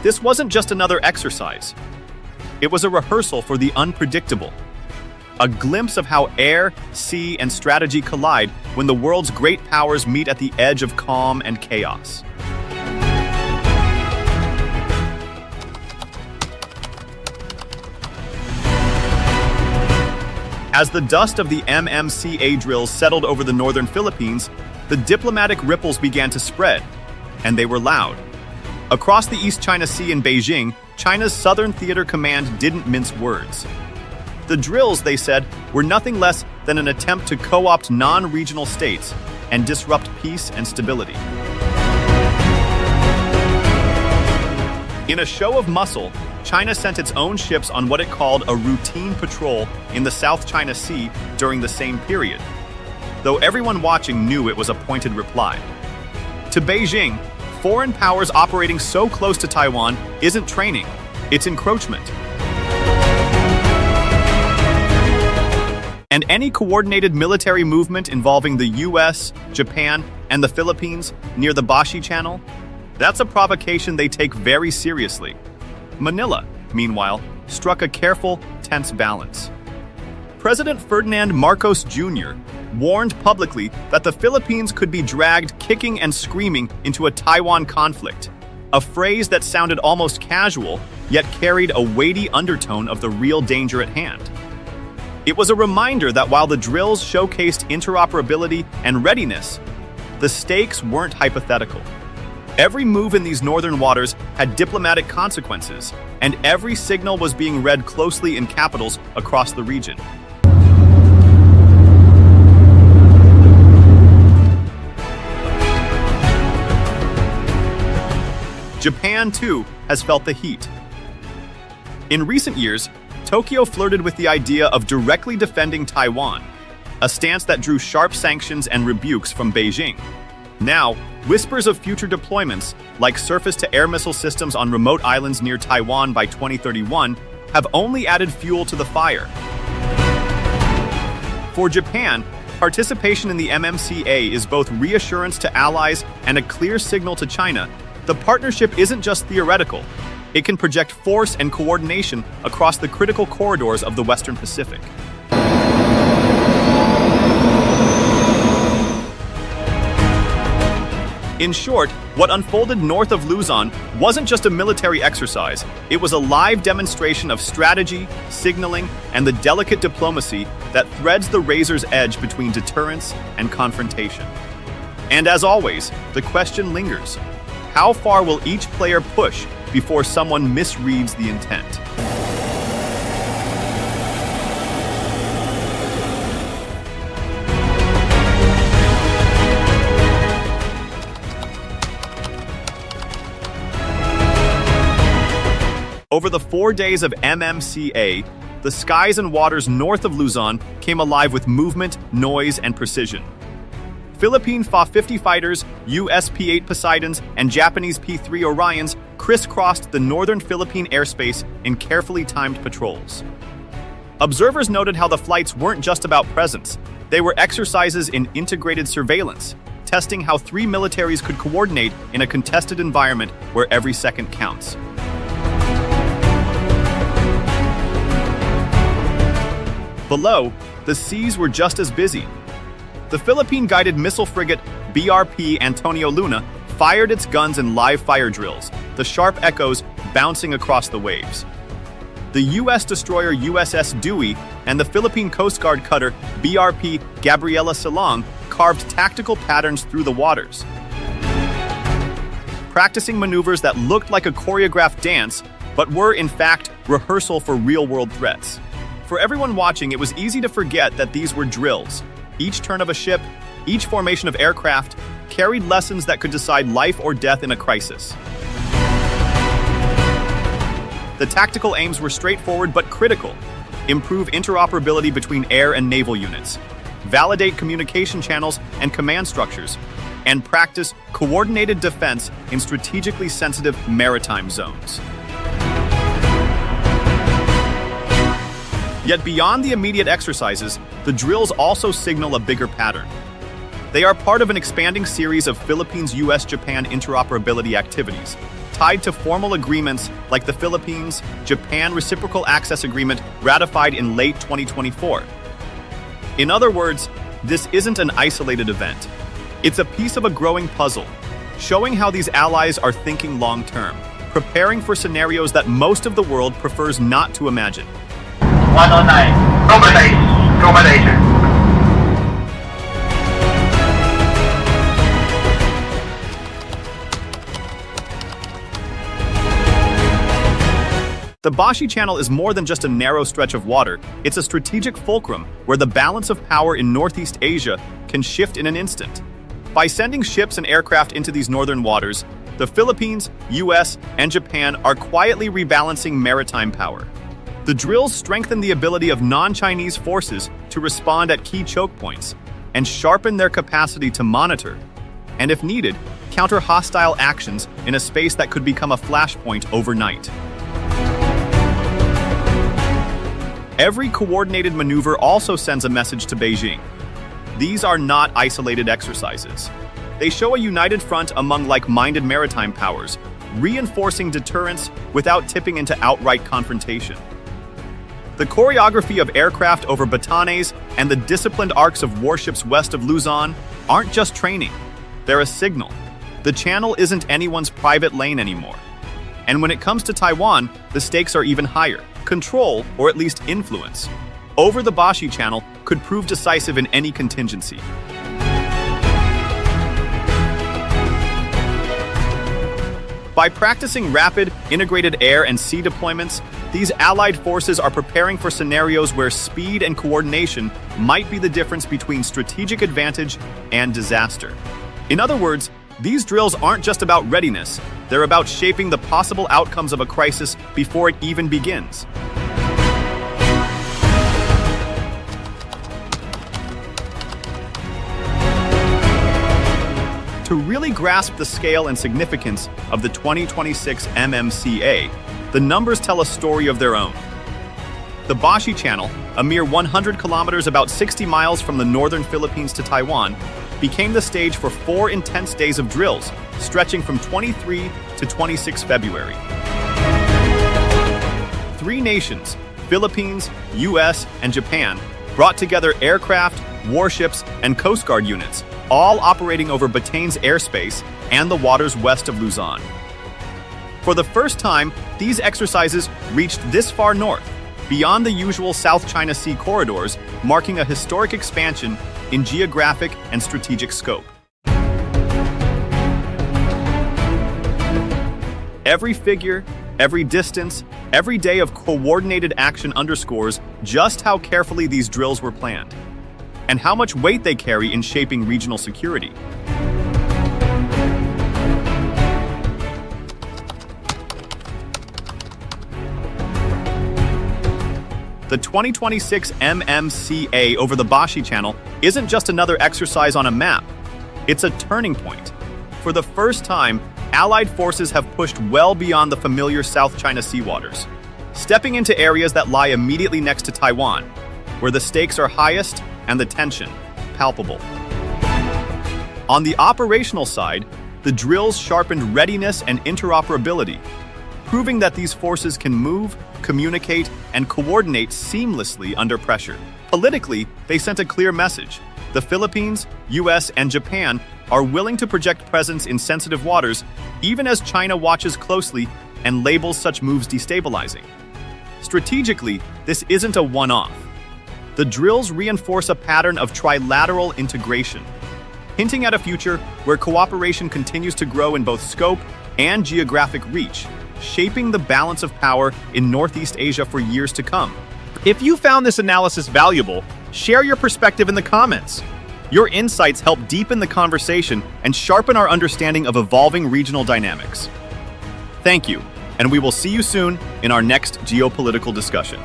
This wasn't just another exercise. It was a rehearsal for the unpredictable. A glimpse of how air, sea, and strategy collide when the world's great powers meet at the edge of calm and chaos. As the dust of the MMCA drills settled over the northern Philippines, the diplomatic ripples began to spread, and they were loud. Across the East China Sea in Beijing, China's Southern Theater Command didn't mince words. The drills, they said, were nothing less than an attempt to co-opt non-regional states and disrupt peace and stability. In a show of muscle, China sent its own ships on what it called a routine patrol in the South China Sea during the same period, though everyone watching knew it was a pointed reply. To Beijing, foreign powers operating so close to Taiwan isn't training, it's encroachment. And any coordinated military movement involving the US, Japan, and the Philippines near the Bashi Channel, That's a provocation they take very seriously. Manila, meanwhile, struck a careful, tense balance. President Ferdinand Marcos Jr. warned publicly that the Philippines could be dragged kicking and screaming into a Taiwan conflict, a phrase that sounded almost casual, yet carried a weighty undertone of the real danger at hand. It was a reminder that while the drills showcased interoperability and readiness, the stakes weren't hypothetical. Every move in these northern waters had diplomatic consequences, and every signal was being read closely in capitals across the region. Japan, too, has felt the heat. In recent years, Tokyo flirted with the idea of directly defending Taiwan, a stance that drew sharp sanctions and rebukes from Beijing. Now, whispers of future deployments, like surface-to-air missile systems on remote islands near Taiwan by 2031, have only added fuel to the fire. For Japan, participation in the MMCA is both reassurance to allies and a clear signal to China. The partnership isn't just theoretical. It can project force and coordination across the critical corridors of the Western Pacific. In short, what unfolded north of Luzon wasn't just a military exercise, it was a live demonstration of strategy, signaling, and the delicate diplomacy that threads the razor's edge between deterrence and confrontation. And as always, the question lingers. How far will each player push before someone misreads the intent? Over the 4 days of MMCA, the skies and waters north of Luzon came alive with movement, noise, and precision. Philippine Fa-50 fighters, US P-8 Poseidons, and Japanese P-3 Orions crisscrossed the northern Philippine airspace in carefully timed patrols. Observers noted how the flights weren't just about presence, they were exercises in integrated surveillance, testing how three militaries could coordinate in a contested environment where every second counts. Below, the seas were just as busy. The Philippine-guided missile frigate BRP Antonio Luna fired its guns in live fire drills, the sharp echoes bouncing across the waves. The U.S. destroyer USS Dewey and the Philippine Coast Guard cutter BRP Gabriela Silang carved tactical patterns through the waters. Practicing maneuvers that looked like a choreographed dance, but were in fact rehearsal for real-world threats. For everyone watching, it was easy to forget that these were drills. Each turn of a ship, each formation of aircraft, carried lessons that could decide life or death in a crisis. The tactical aims were straightforward but critical. Improve interoperability between air and naval units, validate communication channels and command structures, and practice coordinated defense in strategically sensitive maritime zones. Yet beyond the immediate exercises, the drills also signal a bigger pattern. They are part of an expanding series of Philippines-US-Japan interoperability activities, tied to formal agreements like the Philippines-Japan Reciprocal Access Agreement ratified in late 2024. In other words, this isn't an isolated event. It's a piece of a growing puzzle, showing how these allies are thinking long-term, preparing for scenarios that most of the world prefers not to imagine. 109. Compensation. The Bashi Channel is more than just a narrow stretch of water. It's a strategic fulcrum where the balance of power in Northeast Asia can shift in an instant. By sending ships and aircraft into these northern waters, the Philippines, US, and Japan are quietly rebalancing maritime power. The drills strengthen the ability of non-Chinese forces to respond at key choke points and sharpen their capacity to monitor, and if needed, counter hostile actions in a space that could become a flashpoint overnight. Every coordinated maneuver also sends a message to Beijing. These are not isolated exercises. They show a united front among like-minded maritime powers, reinforcing deterrence without tipping into outright confrontation. The choreography of aircraft over Batanes and the disciplined arcs of warships west of Luzon aren't just training, they're a signal. The channel isn't anyone's private lane anymore. And when it comes to Taiwan, the stakes are even higher. Control, or at least influence, over the Bashi Channel could prove decisive in any contingency. By practicing rapid, integrated air and sea deployments, these allied forces are preparing for scenarios where speed and coordination might be the difference between strategic advantage and disaster. In other words, these drills aren't just about readiness, they're about shaping the possible outcomes of a crisis before it even begins. To really grasp the scale and significance of the 2026 MMCA, the numbers tell a story of their own. The Bashi Channel, a mere 100 kilometers, about 60 miles from the northern Philippines to Taiwan, became the stage for 4 intense days of drills, stretching from 23 to 26 February. 3 nations, Philippines, US, and Japan, brought together aircraft, warships, and Coast Guard units, all operating over Batanes airspace and the waters west of Luzon. For the first time, these exercises reached this far north, beyond the usual South China Sea corridors, marking a historic expansion in geographic and strategic scope. Every figure, every distance, every day of coordinated action underscores just how carefully these drills were planned, and how much weight they carry in shaping regional security. The 2026 MMCA over the Bashi Channel isn't just another exercise on a map. It's a turning point. For the first time, Allied forces have pushed well beyond the familiar South China Sea waters, stepping into areas that lie immediately next to Taiwan, where the stakes are highest and the tension palpable. On the operational side, the drills sharpened readiness and interoperability, proving that these forces can move, communicate, and coordinate seamlessly under pressure. Politically, they sent a clear message. The Philippines, US, and Japan are willing to project presence in sensitive waters, even as China watches closely and labels such moves destabilizing. Strategically, this isn't a one-off. The drills reinforce a pattern of trilateral integration, hinting at a future where cooperation continues to grow in both scope and geographic reach, shaping the balance of power in Northeast Asia for years to come. If you found this analysis valuable, share your perspective in the comments. Your insights help deepen the conversation and sharpen our understanding of evolving regional dynamics. Thank you, and we will see you soon in our next geopolitical discussion.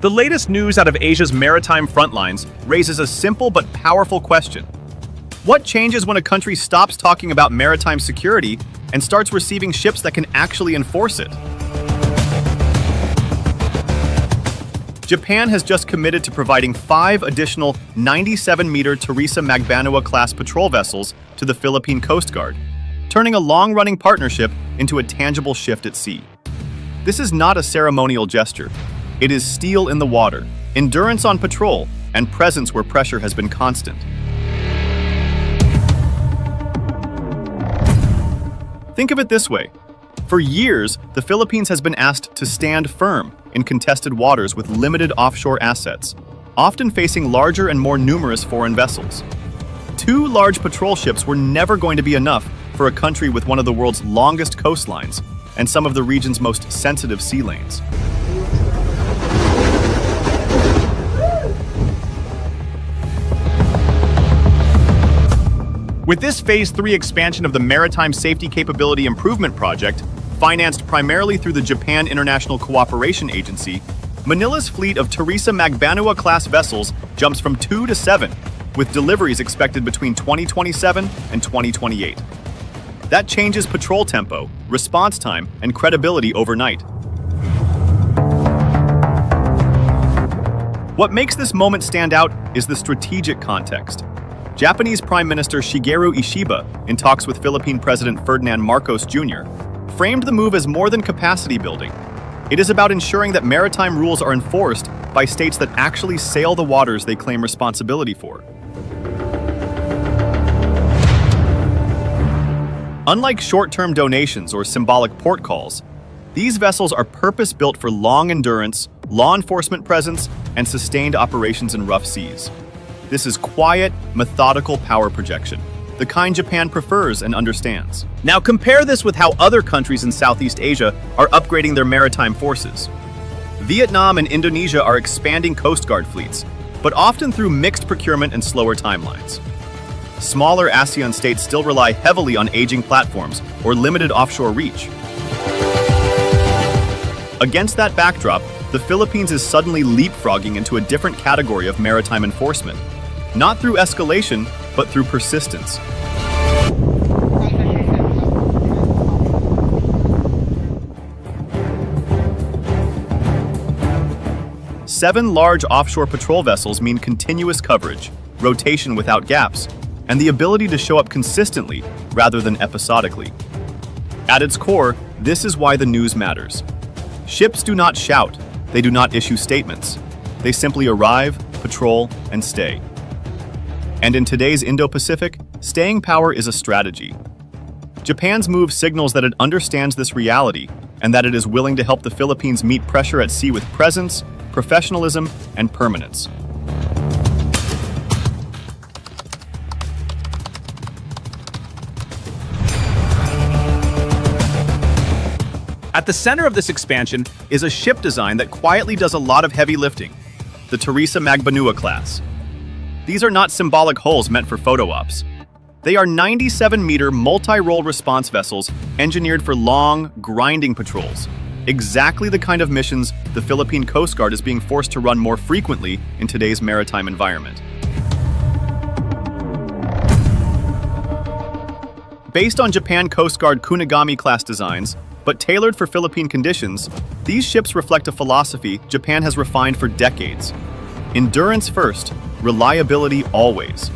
The latest news out of Asia's maritime frontlines raises a simple but powerful question. What changes when a country stops talking about maritime security and starts receiving ships that can actually enforce it? Japan has just committed to providing 5 additional 97-meter Teresa Magbanua-class patrol vessels to the Philippine Coast Guard, turning a long-running partnership into a tangible shift at sea. This is not a ceremonial gesture. It is steel in the water, endurance on patrol, and presence where pressure has been constant. Think of it this way. For years, the Philippines has been asked to stand firm in contested waters with limited offshore assets, often facing larger and more numerous foreign vessels. 2 large patrol ships were never going to be enough for a country with one of the world's longest coastlines and some of the region's most sensitive sea lanes. With this Phase 3 expansion of the Maritime Safety Capability Improvement Project, financed primarily through the Japan International Cooperation Agency, Manila's fleet of Teresa Magbanua-class vessels jumps from 2 to 7, with deliveries expected between 2027 and 2028. That changes patrol tempo, response time, and credibility overnight. What makes this moment stand out is the strategic context. Japanese Prime Minister Shigeru Ishiba, in talks with Philippine President Ferdinand Marcos Jr., framed the move as more than capacity building. It is about ensuring that maritime rules are enforced by states that actually sail the waters they claim responsibility for. Unlike short-term donations or symbolic port calls, these vessels are purpose-built for long endurance, law enforcement presence, and sustained operations in rough seas. This is quiet, methodical power projection, the kind Japan prefers and understands. Now compare this with how other countries in Southeast Asia are upgrading their maritime forces. Vietnam and Indonesia are expanding Coast Guard fleets, but often through mixed procurement and slower timelines. Smaller ASEAN states still rely heavily on aging platforms or limited offshore reach. Against that backdrop, the Philippines is suddenly leapfrogging into a different category of maritime enforcement, not through escalation, but through persistence. Seven large offshore patrol vessels mean continuous coverage, rotation without gaps, and the ability to show up consistently rather than episodically. At its core, this is why the news matters. Ships do not shout, they do not issue statements. They simply arrive, patrol, and stay. And in today's Indo-Pacific, staying power is a strategy. Japan's move signals that it understands this reality and that it is willing to help the Philippines meet pressure at sea with presence, professionalism, and permanence. At the center of this expansion is a ship design that quietly does a lot of heavy lifting, the Teresa Magbanua-class. These are not symbolic hulls meant for photo ops. They are 97-meter multi-role response vessels engineered for long, grinding patrols, exactly the kind of missions the Philippine Coast Guard is being forced to run more frequently in today's maritime environment. Based on Japan Coast Guard Kunigami-class designs, but tailored for Philippine conditions, these ships reflect a philosophy Japan has refined for decades. Endurance first, reliability always.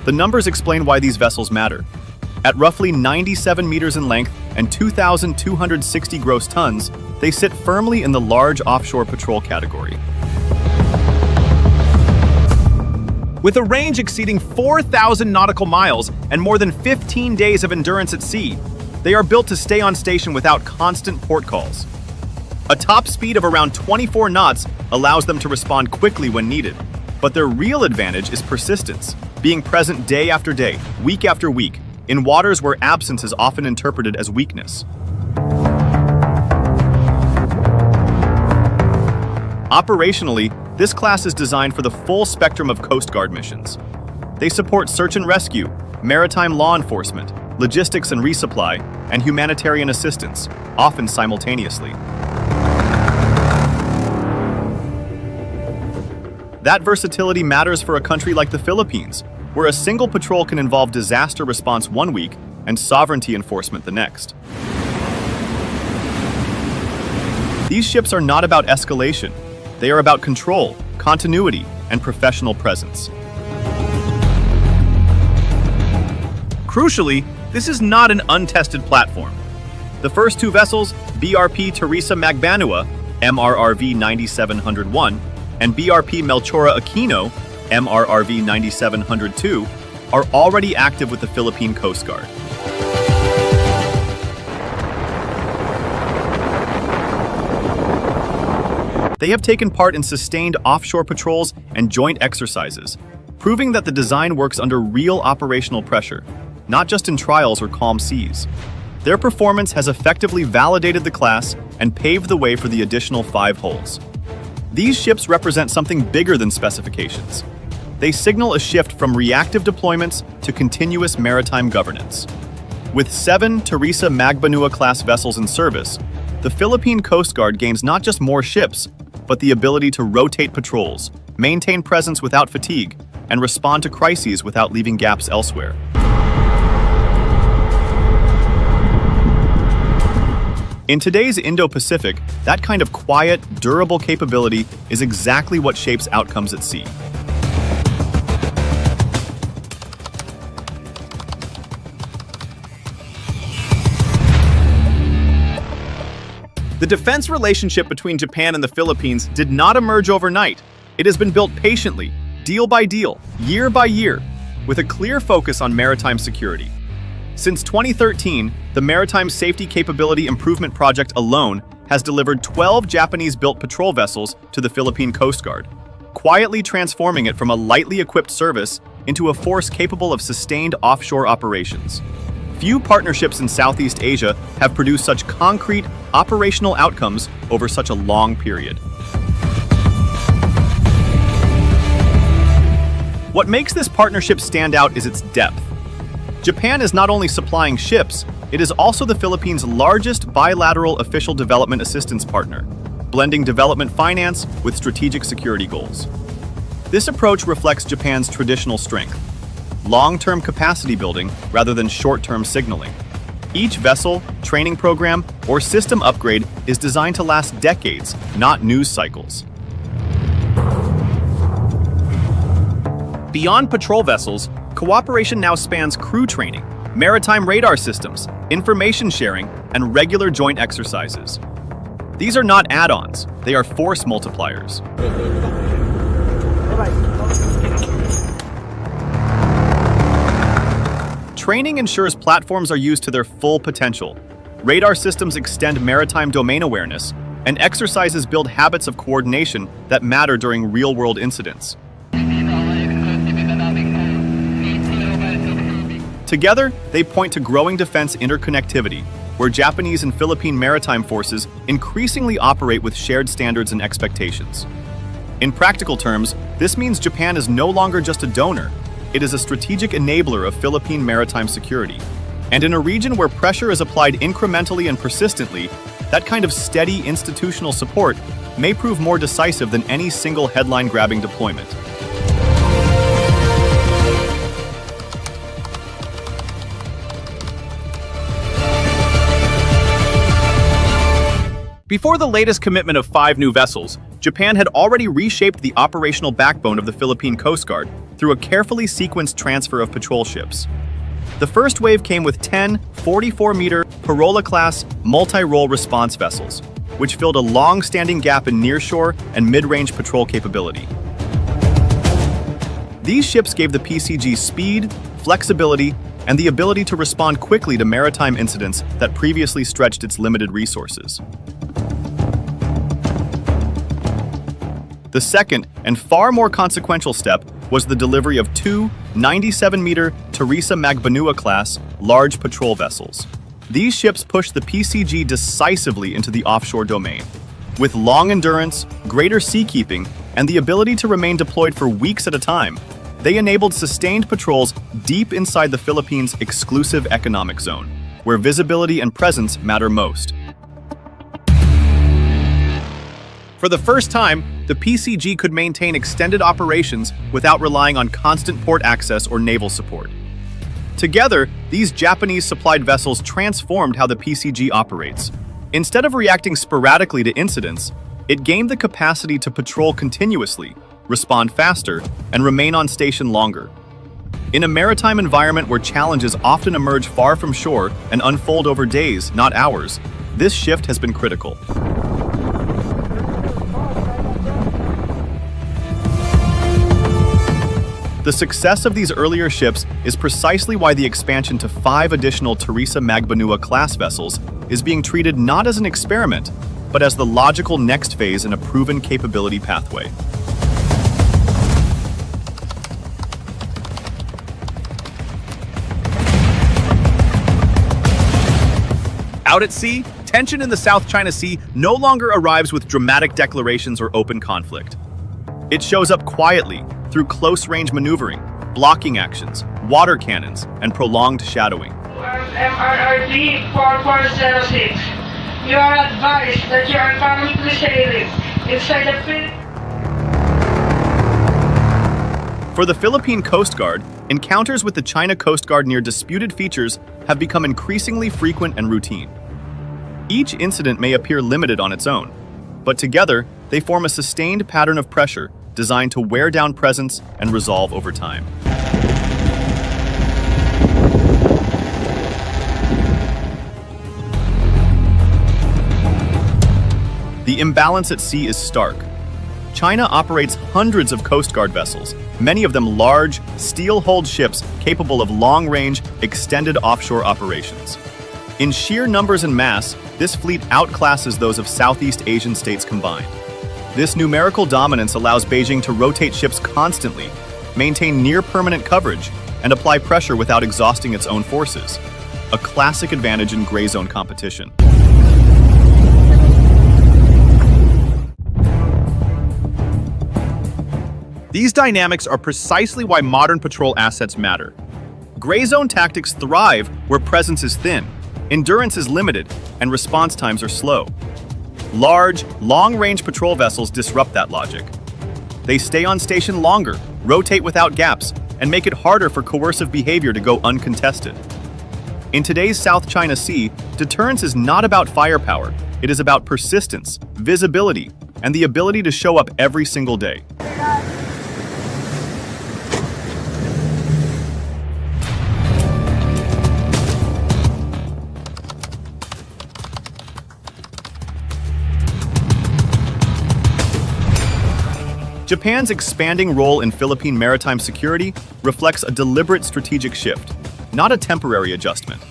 The numbers explain why these vessels matter. At roughly 97 meters in length and 2,260 gross tons, they sit firmly in the large offshore patrol category. With a range exceeding 4,000 nautical miles and more than 15 days of endurance at sea, they are built to stay on station without constant port calls. A top speed of around 24 knots allows them to respond quickly when needed, but their real advantage is persistence, being present day after day, week after week, in waters where absence is often interpreted as weakness. Operationally, this class is designed for the full spectrum of Coast Guard missions. They support search and rescue, maritime law enforcement, logistics and resupply, and humanitarian assistance, often simultaneously. That versatility matters for a country like the Philippines, where a single patrol can involve disaster response one week and sovereignty enforcement the next. These ships are not about escalation. They are about control, continuity, and professional presence. Crucially, this is not an untested platform. The first two vessels, BRP Teresa Magbanua, MRRV 9701, and BRP Melchora Aquino, MRRV 9702, are already active with the Philippine Coast Guard. They have taken part in sustained offshore patrols and joint exercises, proving that the design works under real operational pressure, not just in trials or calm seas. Their performance has effectively validated the class and paved the way for the additional 5 hulls. These ships represent something bigger than specifications. they signal a shift from reactive deployments to continuous maritime governance. With 7 Teresa Magbanua-class vessels in service, the Philippine Coast Guard gains not just more ships, but the ability to rotate patrols, maintain presence without fatigue, and respond to crises without leaving gaps elsewhere. In today's Indo-Pacific, that kind of quiet, durable capability is exactly what shapes outcomes at sea. The defense relationship between Japan and the Philippines did not emerge overnight. It has been built patiently, deal by deal, year by year, with a clear focus on maritime security. Since 2013, the Maritime Safety Capability Improvement Project alone has delivered 12 Japanese-built patrol vessels to the Philippine Coast Guard, quietly transforming it from a lightly equipped service into a force capable of sustained offshore operations. Few partnerships in Southeast Asia have produced such concrete, operational outcomes over such a long period. What makes this partnership stand out is its depth. Japan is not only supplying ships, it is also the Philippines' largest bilateral official development assistance partner, blending development finance with strategic security goals. This approach reflects Japan's traditional strength: long-term capacity building rather than short-term signaling. Each vessel, training program, or system upgrade is designed to last decades, not news cycles. Beyond patrol vessels, cooperation now spans crew training, maritime radar systems, information sharing, and regular joint exercises. These are not add-ons, they are force multipliers. Training ensures platforms are used to their full potential. Radar systems extend maritime domain awareness, and exercises build habits of coordination that matter during real-world incidents. Together, they point to growing defense interconnectivity, where Japanese and Philippine maritime forces increasingly operate with shared standards and expectations. In practical terms, this means Japan is no longer just a donor. It is a strategic enabler of Philippine maritime security. And in a region where pressure is applied incrementally and persistently, that kind of steady institutional support may prove more decisive than any single headline-grabbing deployment. Before the latest commitment of 5 new vessels, Japan had already reshaped the operational backbone of the Philippine Coast Guard through a carefully sequenced transfer of patrol ships. The first wave came with 10 44-meter Abukuma-class multi-role response vessels, which filled a long-standing gap in nearshore and mid-range patrol capability. These ships gave the PCG speed, flexibility, and the ability to respond quickly to maritime incidents that previously stretched its limited resources. The second, and far more consequential step, was the delivery of 2 97-meter Teresa Magbanua-class large patrol vessels. These ships pushed the PCG decisively into the offshore domain. With long endurance, greater seakeeping, and the ability to remain deployed for weeks at a time, they enabled sustained patrols deep inside the Philippines' exclusive economic zone, where visibility and presence matter most. For the first time, the PCG could maintain extended operations without relying on constant port access or naval support. Together, these Japanese-supplied vessels transformed how the PCG operates. Instead of reacting sporadically to incidents, it gained the capacity to patrol continuously, respond faster, and remain on station longer. In a maritime environment where challenges often emerge far from shore and unfold over days, not hours, this shift has been critical. The success of these earlier ships is precisely why the expansion to 5 additional Teresa Magbanua-class vessels is being treated not as an experiment, but as the logical next phase in a proven capability pathway. Out at sea, tension in the South China Sea no longer arrives with dramatic declarations or open conflict. It shows up quietly through close-range maneuvering, blocking actions, water cannons, and prolonged shadowing. MRRG 4406. You are advised that you are currently sailing inside the Philippines. For the Philippine Coast Guard, encounters with the China Coast Guard near disputed features have become increasingly frequent and routine. Each incident may appear limited on its own, but together they form a sustained pattern of pressure designed to wear down presence and resolve over time. The imbalance at sea is stark. China operates hundreds of Coast Guard vessels, many of them large, steel-hulled ships capable of long-range, extended offshore operations. In sheer numbers and mass, this fleet outclasses those of Southeast Asian states combined. This numerical dominance allows Beijing to rotate ships constantly, maintain near-permanent coverage, and apply pressure without exhausting its own forces. A classic advantage in gray zone competition. These dynamics are precisely why modern patrol assets matter. Gray zone tactics thrive where presence is thin, endurance is limited, and response times are slow. Large, long-range patrol vessels disrupt that logic. They stay on station longer, rotate without gaps, and make it harder for coercive behavior to go uncontested. In today's South China Sea, deterrence is not about firepower. It is about persistence, visibility, and the ability to show up every single day. Japan's expanding role in Philippine maritime security reflects a deliberate strategic shift, not a temporary adjustment.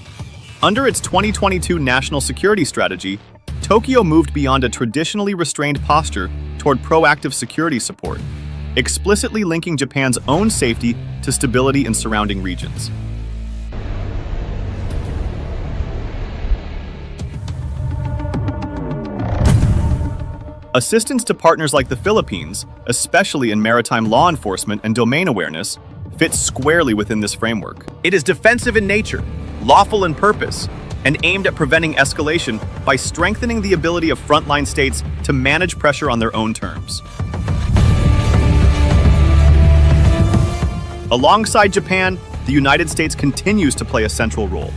Under its 2022 national security strategy, Tokyo moved beyond a traditionally restrained posture toward proactive security support, explicitly linking Japan's own safety to stability in surrounding regions. Assistance to partners like the Philippines, especially in maritime law enforcement and domain awareness, fits squarely within this framework. It is defensive in nature, lawful in purpose, and aimed at preventing escalation by strengthening the ability of frontline states to manage pressure on their own terms. Alongside Japan, the United States continues to play a central role.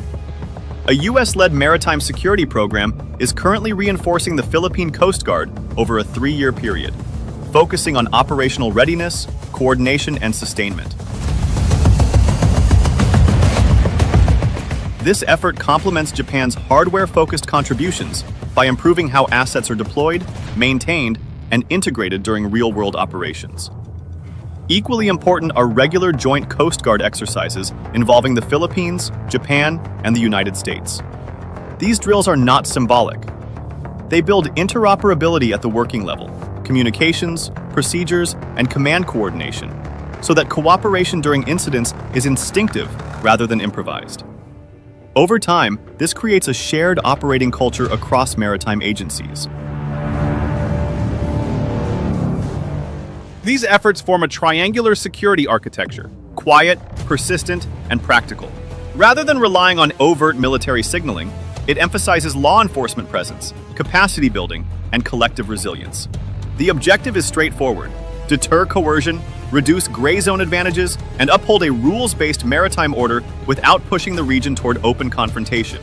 A U.S.-led maritime security program is currently reinforcing the Philippine Coast Guard over a 3-year period, focusing on operational readiness, coordination, and sustainment. This effort complements Japan's hardware-focused contributions by improving how assets are deployed, maintained, and integrated during real-world operations. Equally important are regular joint Coast Guard exercises involving the Philippines, Japan, and the United States. These drills are not symbolic. They build interoperability at the working level, communications, procedures, and command coordination, so that cooperation during incidents is instinctive rather than improvised. Over time, this creates a shared operating culture across maritime agencies. These efforts form a triangular security architecture, quiet, persistent, and practical. Rather than relying on overt military signaling, it emphasizes law enforcement presence, capacity building, and collective resilience. The objective is straightforward: deter coercion, reduce gray zone advantages, and uphold a rules-based maritime order without pushing the region toward open confrontation.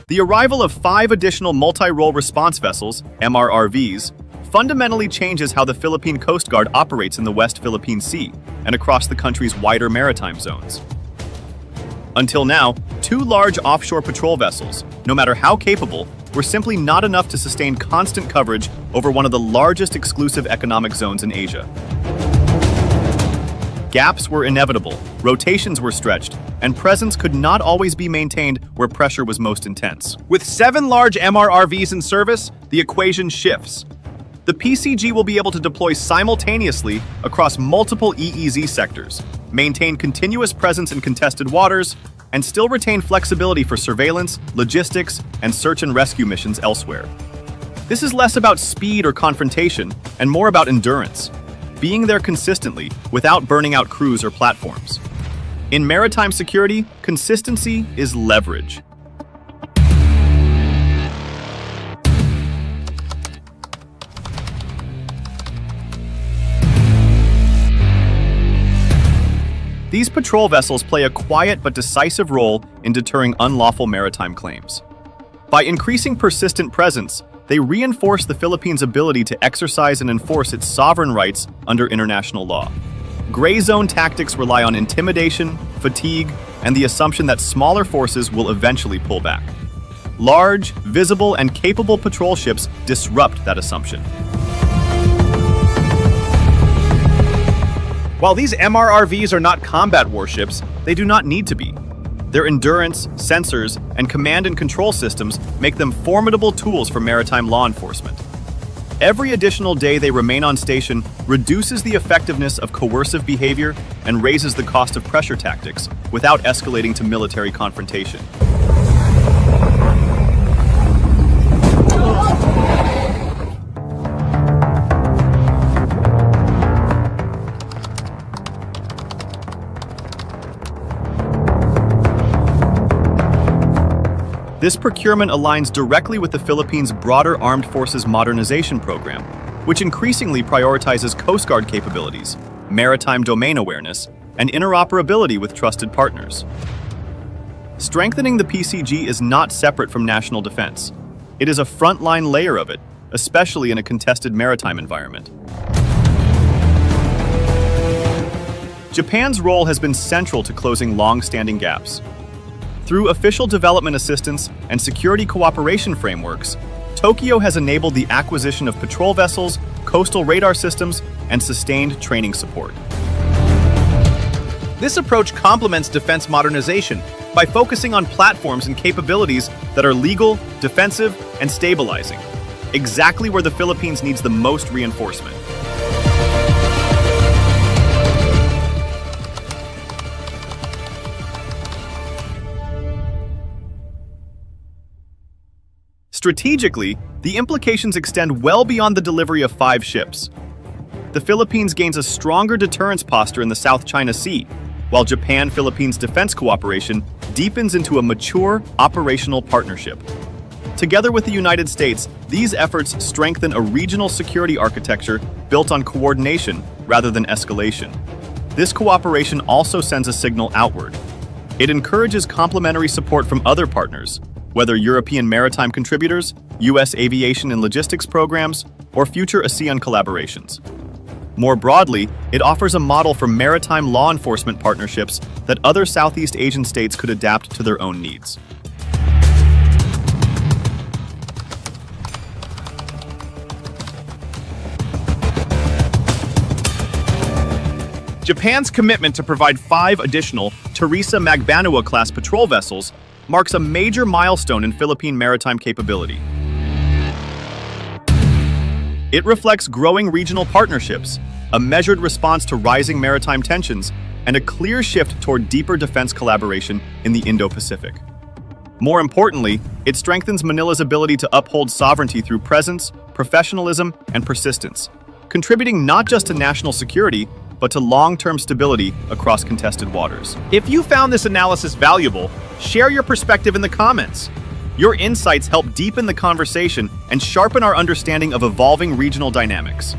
The arrival of 5 additional multi-role response vessels, MRRVs, fundamentally changes how the Philippine Coast Guard operates in the West Philippine Sea and across the country's wider maritime zones. Until now, 2 large offshore patrol vessels, no matter how capable, were simply not enough to sustain constant coverage over one of the largest exclusive economic zones in Asia. Gaps were inevitable, rotations were stretched, and presence could not always be maintained where pressure was most intense. With 7 large MRRVs in service, the equation shifts. The PCG will be able to deploy simultaneously across multiple EEZ sectors, maintain continuous presence in contested waters, and still retain flexibility for surveillance, logistics, and search and rescue missions elsewhere. This is less about speed or confrontation and more about endurance, being there consistently without burning out crews or platforms. In maritime security, consistency is leverage. These patrol vessels play a quiet but decisive role in deterring unlawful maritime claims. By increasing persistent presence, they reinforce the Philippines' ability to exercise and enforce its sovereign rights under international law. Gray zone tactics rely on intimidation, fatigue, and the assumption that smaller forces will eventually pull back. Large, visible, and capable patrol ships disrupt that assumption. While these MRRVs are not combat warships, they do not need to be. Their endurance, sensors, and command and control systems make them formidable tools for maritime law enforcement. Every additional day they remain on station reduces the effectiveness of coercive behavior and raises the cost of pressure tactics without escalating to military confrontation. This procurement aligns directly with the Philippines' broader armed forces modernization program, which increasingly prioritizes Coast Guard capabilities, maritime domain awareness, and interoperability with trusted partners. Strengthening the PCG is not separate from national defense. It is a frontline layer of it, especially in a contested maritime environment. Japan's role has been central to closing long-standing gaps. Through official development assistance and security cooperation frameworks, Tokyo has enabled the acquisition of patrol vessels, coastal radar systems, and sustained training support. This approach complements defense modernization by focusing on platforms and capabilities that are legal, defensive, and stabilizing, exactly where the Philippines needs the most reinforcement. Strategically, the implications extend well beyond the delivery of 5 ships. The Philippines gains a stronger deterrence posture in the South China Sea, while Japan-Philippines defense cooperation deepens into a mature operational partnership. Together with the United States, these efforts strengthen a regional security architecture built on coordination rather than escalation. This cooperation also sends a signal outward. It encourages complementary support from other partners, whether European maritime contributors, U.S. aviation and logistics programs, or future ASEAN collaborations. More broadly, it offers a model for maritime law enforcement partnerships that other Southeast Asian states could adapt to their own needs. Japan's commitment to provide 5 additional Teresa Magbanua-class patrol vessels marks a major milestone in Philippine maritime capability. It reflects growing regional partnerships, a measured response to rising maritime tensions, and a clear shift toward deeper defense collaboration in the Indo-Pacific. More importantly, it strengthens Manila's ability to uphold sovereignty through presence, professionalism, and persistence, contributing not just to national security, but to long-term stability across contested waters. If you found this analysis valuable, share your perspective in the comments. Your insights help deepen the conversation and sharpen our understanding of evolving regional dynamics.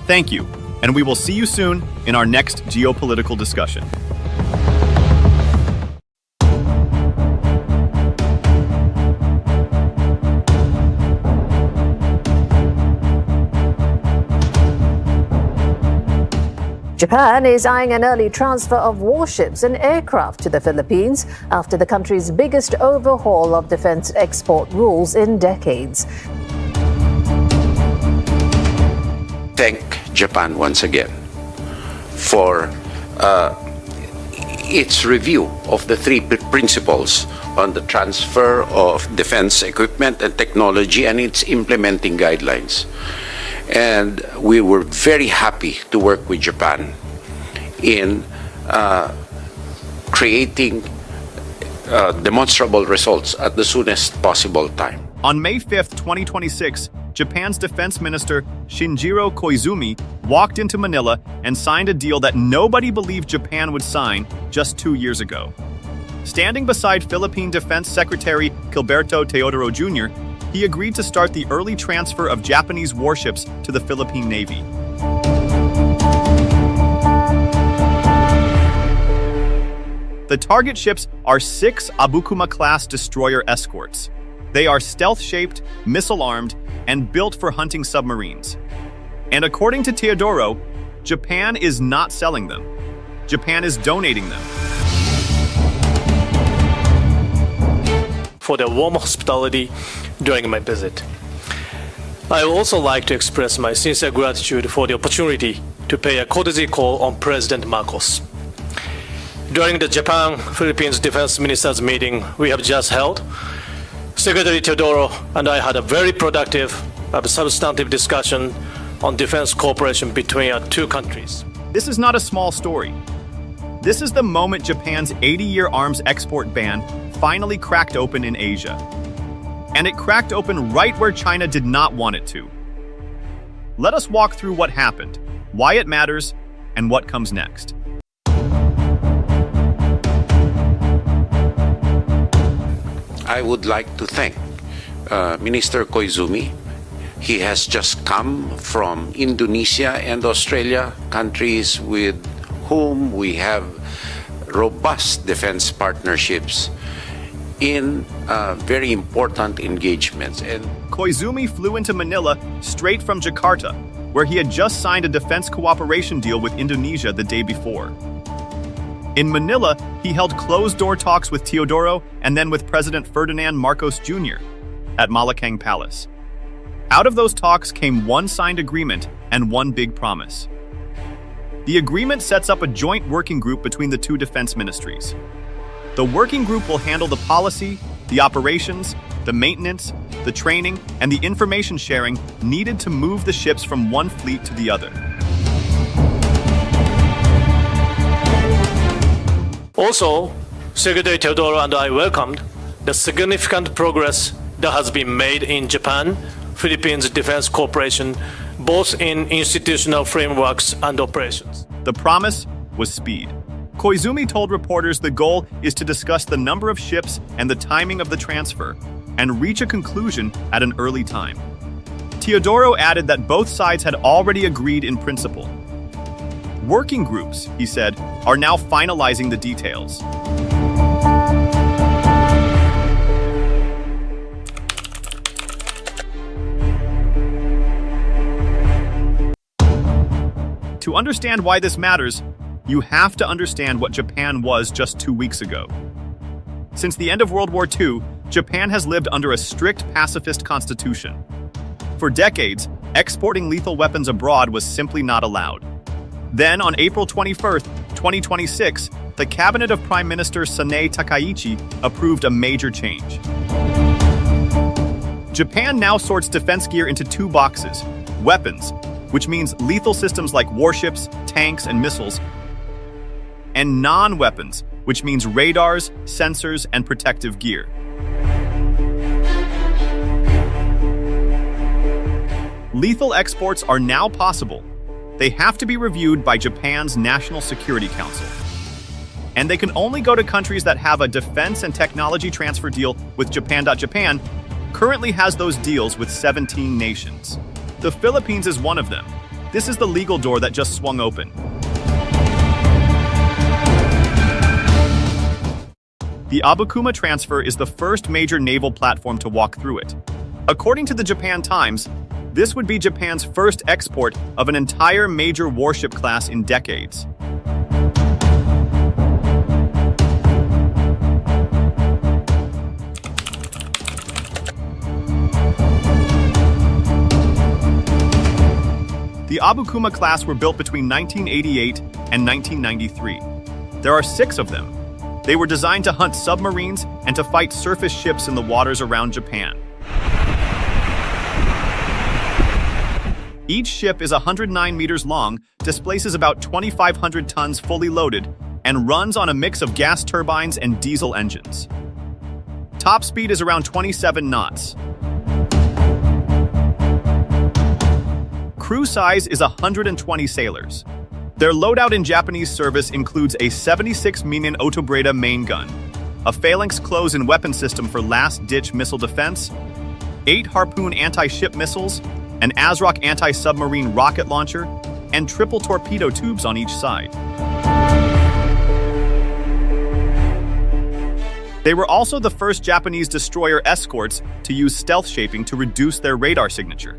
Thank you, and we will see you soon in our next geopolitical discussion. Japan is eyeing an early transfer of warships and aircraft to the Philippines after the country's biggest overhaul of defense export rules in decades. Thank Japan once again for its review of the 3 principles on the transfer of defense equipment and technology and its implementing guidelines. And we were very happy to work with Japan in creating demonstrable results at the soonest possible time. On May 5th, 2026, Japan's Defense Minister Shinjiro Koizumi walked into Manila and signed a deal that nobody believed Japan would sign just 2 years ago. Standing beside Philippine Defense Secretary Gilberto Teodoro Jr., he agreed to start the early transfer of Japanese warships to the Philippine Navy. The target ships are 6 Abukuma-class destroyer escorts. They are stealth-shaped, missile-armed, and built for hunting submarines. And according to Teodoro, Japan is not selling them. Japan is donating them. For their warm hospitality during my visit. I would also like to express my sincere gratitude for the opportunity to pay a courtesy call on President Marcos. During the Japan-Philippines Defense Ministers meeting we have just held, Secretary Teodoro and I had a very productive but substantive discussion on defense cooperation between our two countries. This is not a small story. This is the moment Japan's 80-year arms export ban finally cracked open in Asia. And it cracked open right where China did not want it to. Let us walk through what happened, why it matters, and what comes next. I would like to thank Minister Koizumi. He has just come from Indonesia and Australia, countries with whom we have robust defense partnerships in very important engagements. And Koizumi flew into Manila straight from Jakarta, where he had just signed a defense cooperation deal with Indonesia the day before. In Manila, he held closed-door talks with Teodoro and then with President Ferdinand Marcos Jr. at Malacanang Palace. Out of those talks came one signed agreement and one big promise. The agreement sets up a joint working group between the two defense ministries. The working group will handle the policy, the operations, the maintenance, the training, and the information sharing needed to move the ships from one fleet to the other. Also, Secretary Teodoro and I welcomed the significant progress that has been made in Japan-Philippines defense cooperation, both in institutional frameworks and operations. The promise was speed. Koizumi told reporters the goal is to discuss the number of ships and the timing of the transfer, and reach a conclusion at an early time. Teodoro added that both sides had already agreed in principle. Working groups, he said, are now finalizing the details. To understand why this matters, you have to understand what Japan was just 2 weeks ago. Since the end of World War II, Japan has lived under a strict pacifist constitution. For decades, exporting lethal weapons abroad was simply not allowed. Then, on April 21st, 2026, the cabinet of Prime Minister Sanae Takaichi approved a major change. Japan now sorts defense gear into 2 boxes: weapons, which means lethal systems like warships, tanks, and missiles, and non-weapons, which means radars, sensors, and protective gear. Lethal exports are now possible. They have to be reviewed by Japan's National Security Council. And they can only go to countries that have a defense and technology transfer deal with Japan. Japan currently has those deals with 17 nations. The Philippines is one of them. This is the legal door that just swung open. The Abukuma transfer is the first major naval platform to walk through it. According to the Japan Times, this would be Japan's first export of an entire major warship class in decades. The Abukuma-class were built between 1988 and 1993. There are 6 of them. They were designed to hunt submarines and to fight surface ships in the waters around Japan. Each ship is 109 meters long, displaces about 2,500 tons fully loaded, and runs on a mix of gas turbines and diesel engines. Top speed is around 27 knots. Crew size is 120 sailors. Their loadout in Japanese service includes a 76mm Otobreda main gun, a phalanx close and weapon system for last-ditch missile defense, 8 Harpoon anti-ship missiles, an ASROC anti-submarine rocket launcher, and triple torpedo tubes on each side. They were also the first Japanese destroyer escorts to use stealth shaping to reduce their radar signature.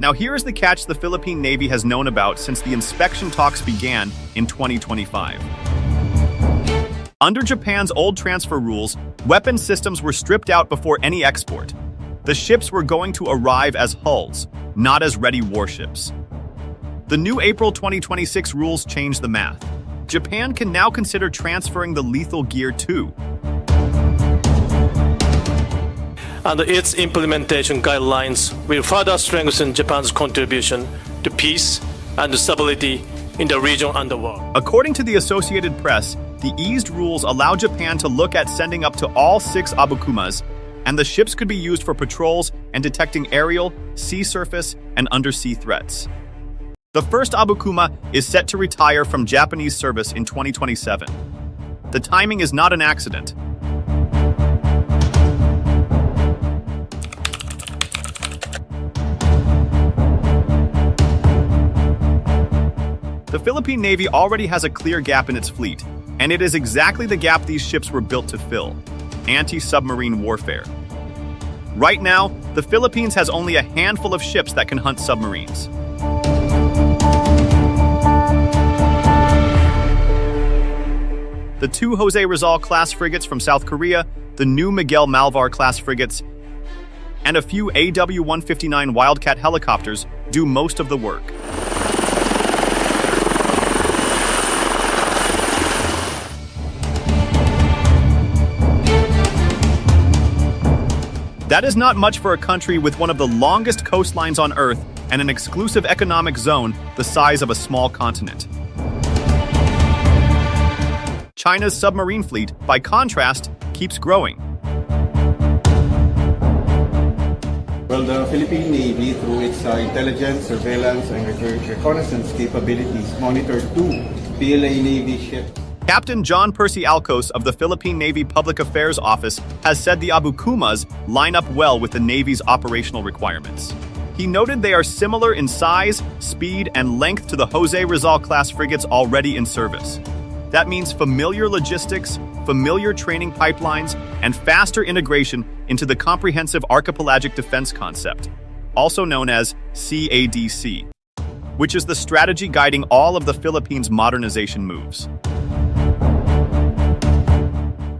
Now here is the catch the Philippine Navy has known about since the inspection talks began in 2025. Under Japan's old transfer rules, weapon systems were stripped out before any export. The ships were going to arrive as hulls, not as ready warships. The new April 2026 rules changed the math. Japan can now consider transferring the lethal gear too. And its implementation guidelines will further strengthen Japan's contribution to peace and stability in the region and the world. According to the Associated Press, the eased rules allow Japan to look at sending up to all 6 Abukumas, and the ships could be used for patrols and detecting aerial, sea surface, and undersea threats. The first Abukuma is set to retire from Japanese service in 2027. The timing is not an accident. The Philippine Navy already has a clear gap in its fleet, and it is exactly the gap these ships were built to fill: anti-submarine warfare. Right now, the Philippines has only a handful of ships that can hunt submarines. The 2 Jose Rizal-class frigates from South Korea, the new Miguel Malvar-class frigates, and a few AW-159 Wildcat helicopters do most of the work. That is not much for a country with one of the longest coastlines on Earth and an exclusive economic zone the size of a small continent. China's submarine fleet, by contrast, keeps growing. Well, the Philippine Navy, through its intelligence, surveillance, and reconnaissance capabilities, monitored 2 PLA Navy ships. Captain John Percy Alcos of the Philippine Navy Public Affairs Office has said the Abukumas line up well with the Navy's operational requirements. He noted they are similar in size, speed, and length to the Jose Rizal-class frigates already in service. That means familiar logistics, familiar training pipelines, and faster integration into the comprehensive archipelagic defense concept, also known as CADC, which is the strategy guiding all of the Philippines' modernization moves.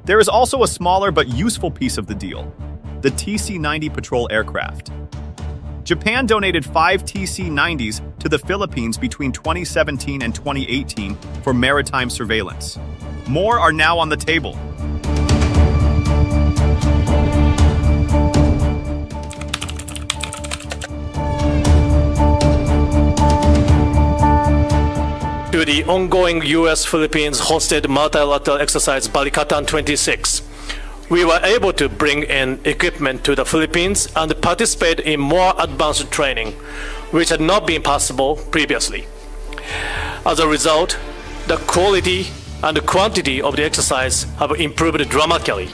There is also a smaller but useful piece of the deal: the TC-90 patrol aircraft. Japan donated 5 TC-90s to the Philippines between 2017 and 2018 for maritime surveillance. More are now on the table. To the ongoing U.S.-Philippines hosted multilateral exercise Balikatan 26, we were able to bring in equipment to the Philippines and participate in more advanced training, which had not been possible previously. As a result, the quality and the quantity of the exercise have improved dramatically.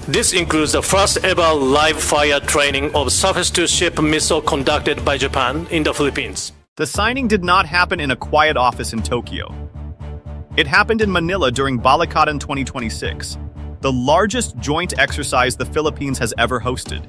This includes the first ever live fire training of surface-to-ship missile conducted by Japan in the Philippines. The signing did not happen in a quiet office in Tokyo. It happened in Manila during Balikatan 2026, the largest joint exercise the Philippines has ever hosted.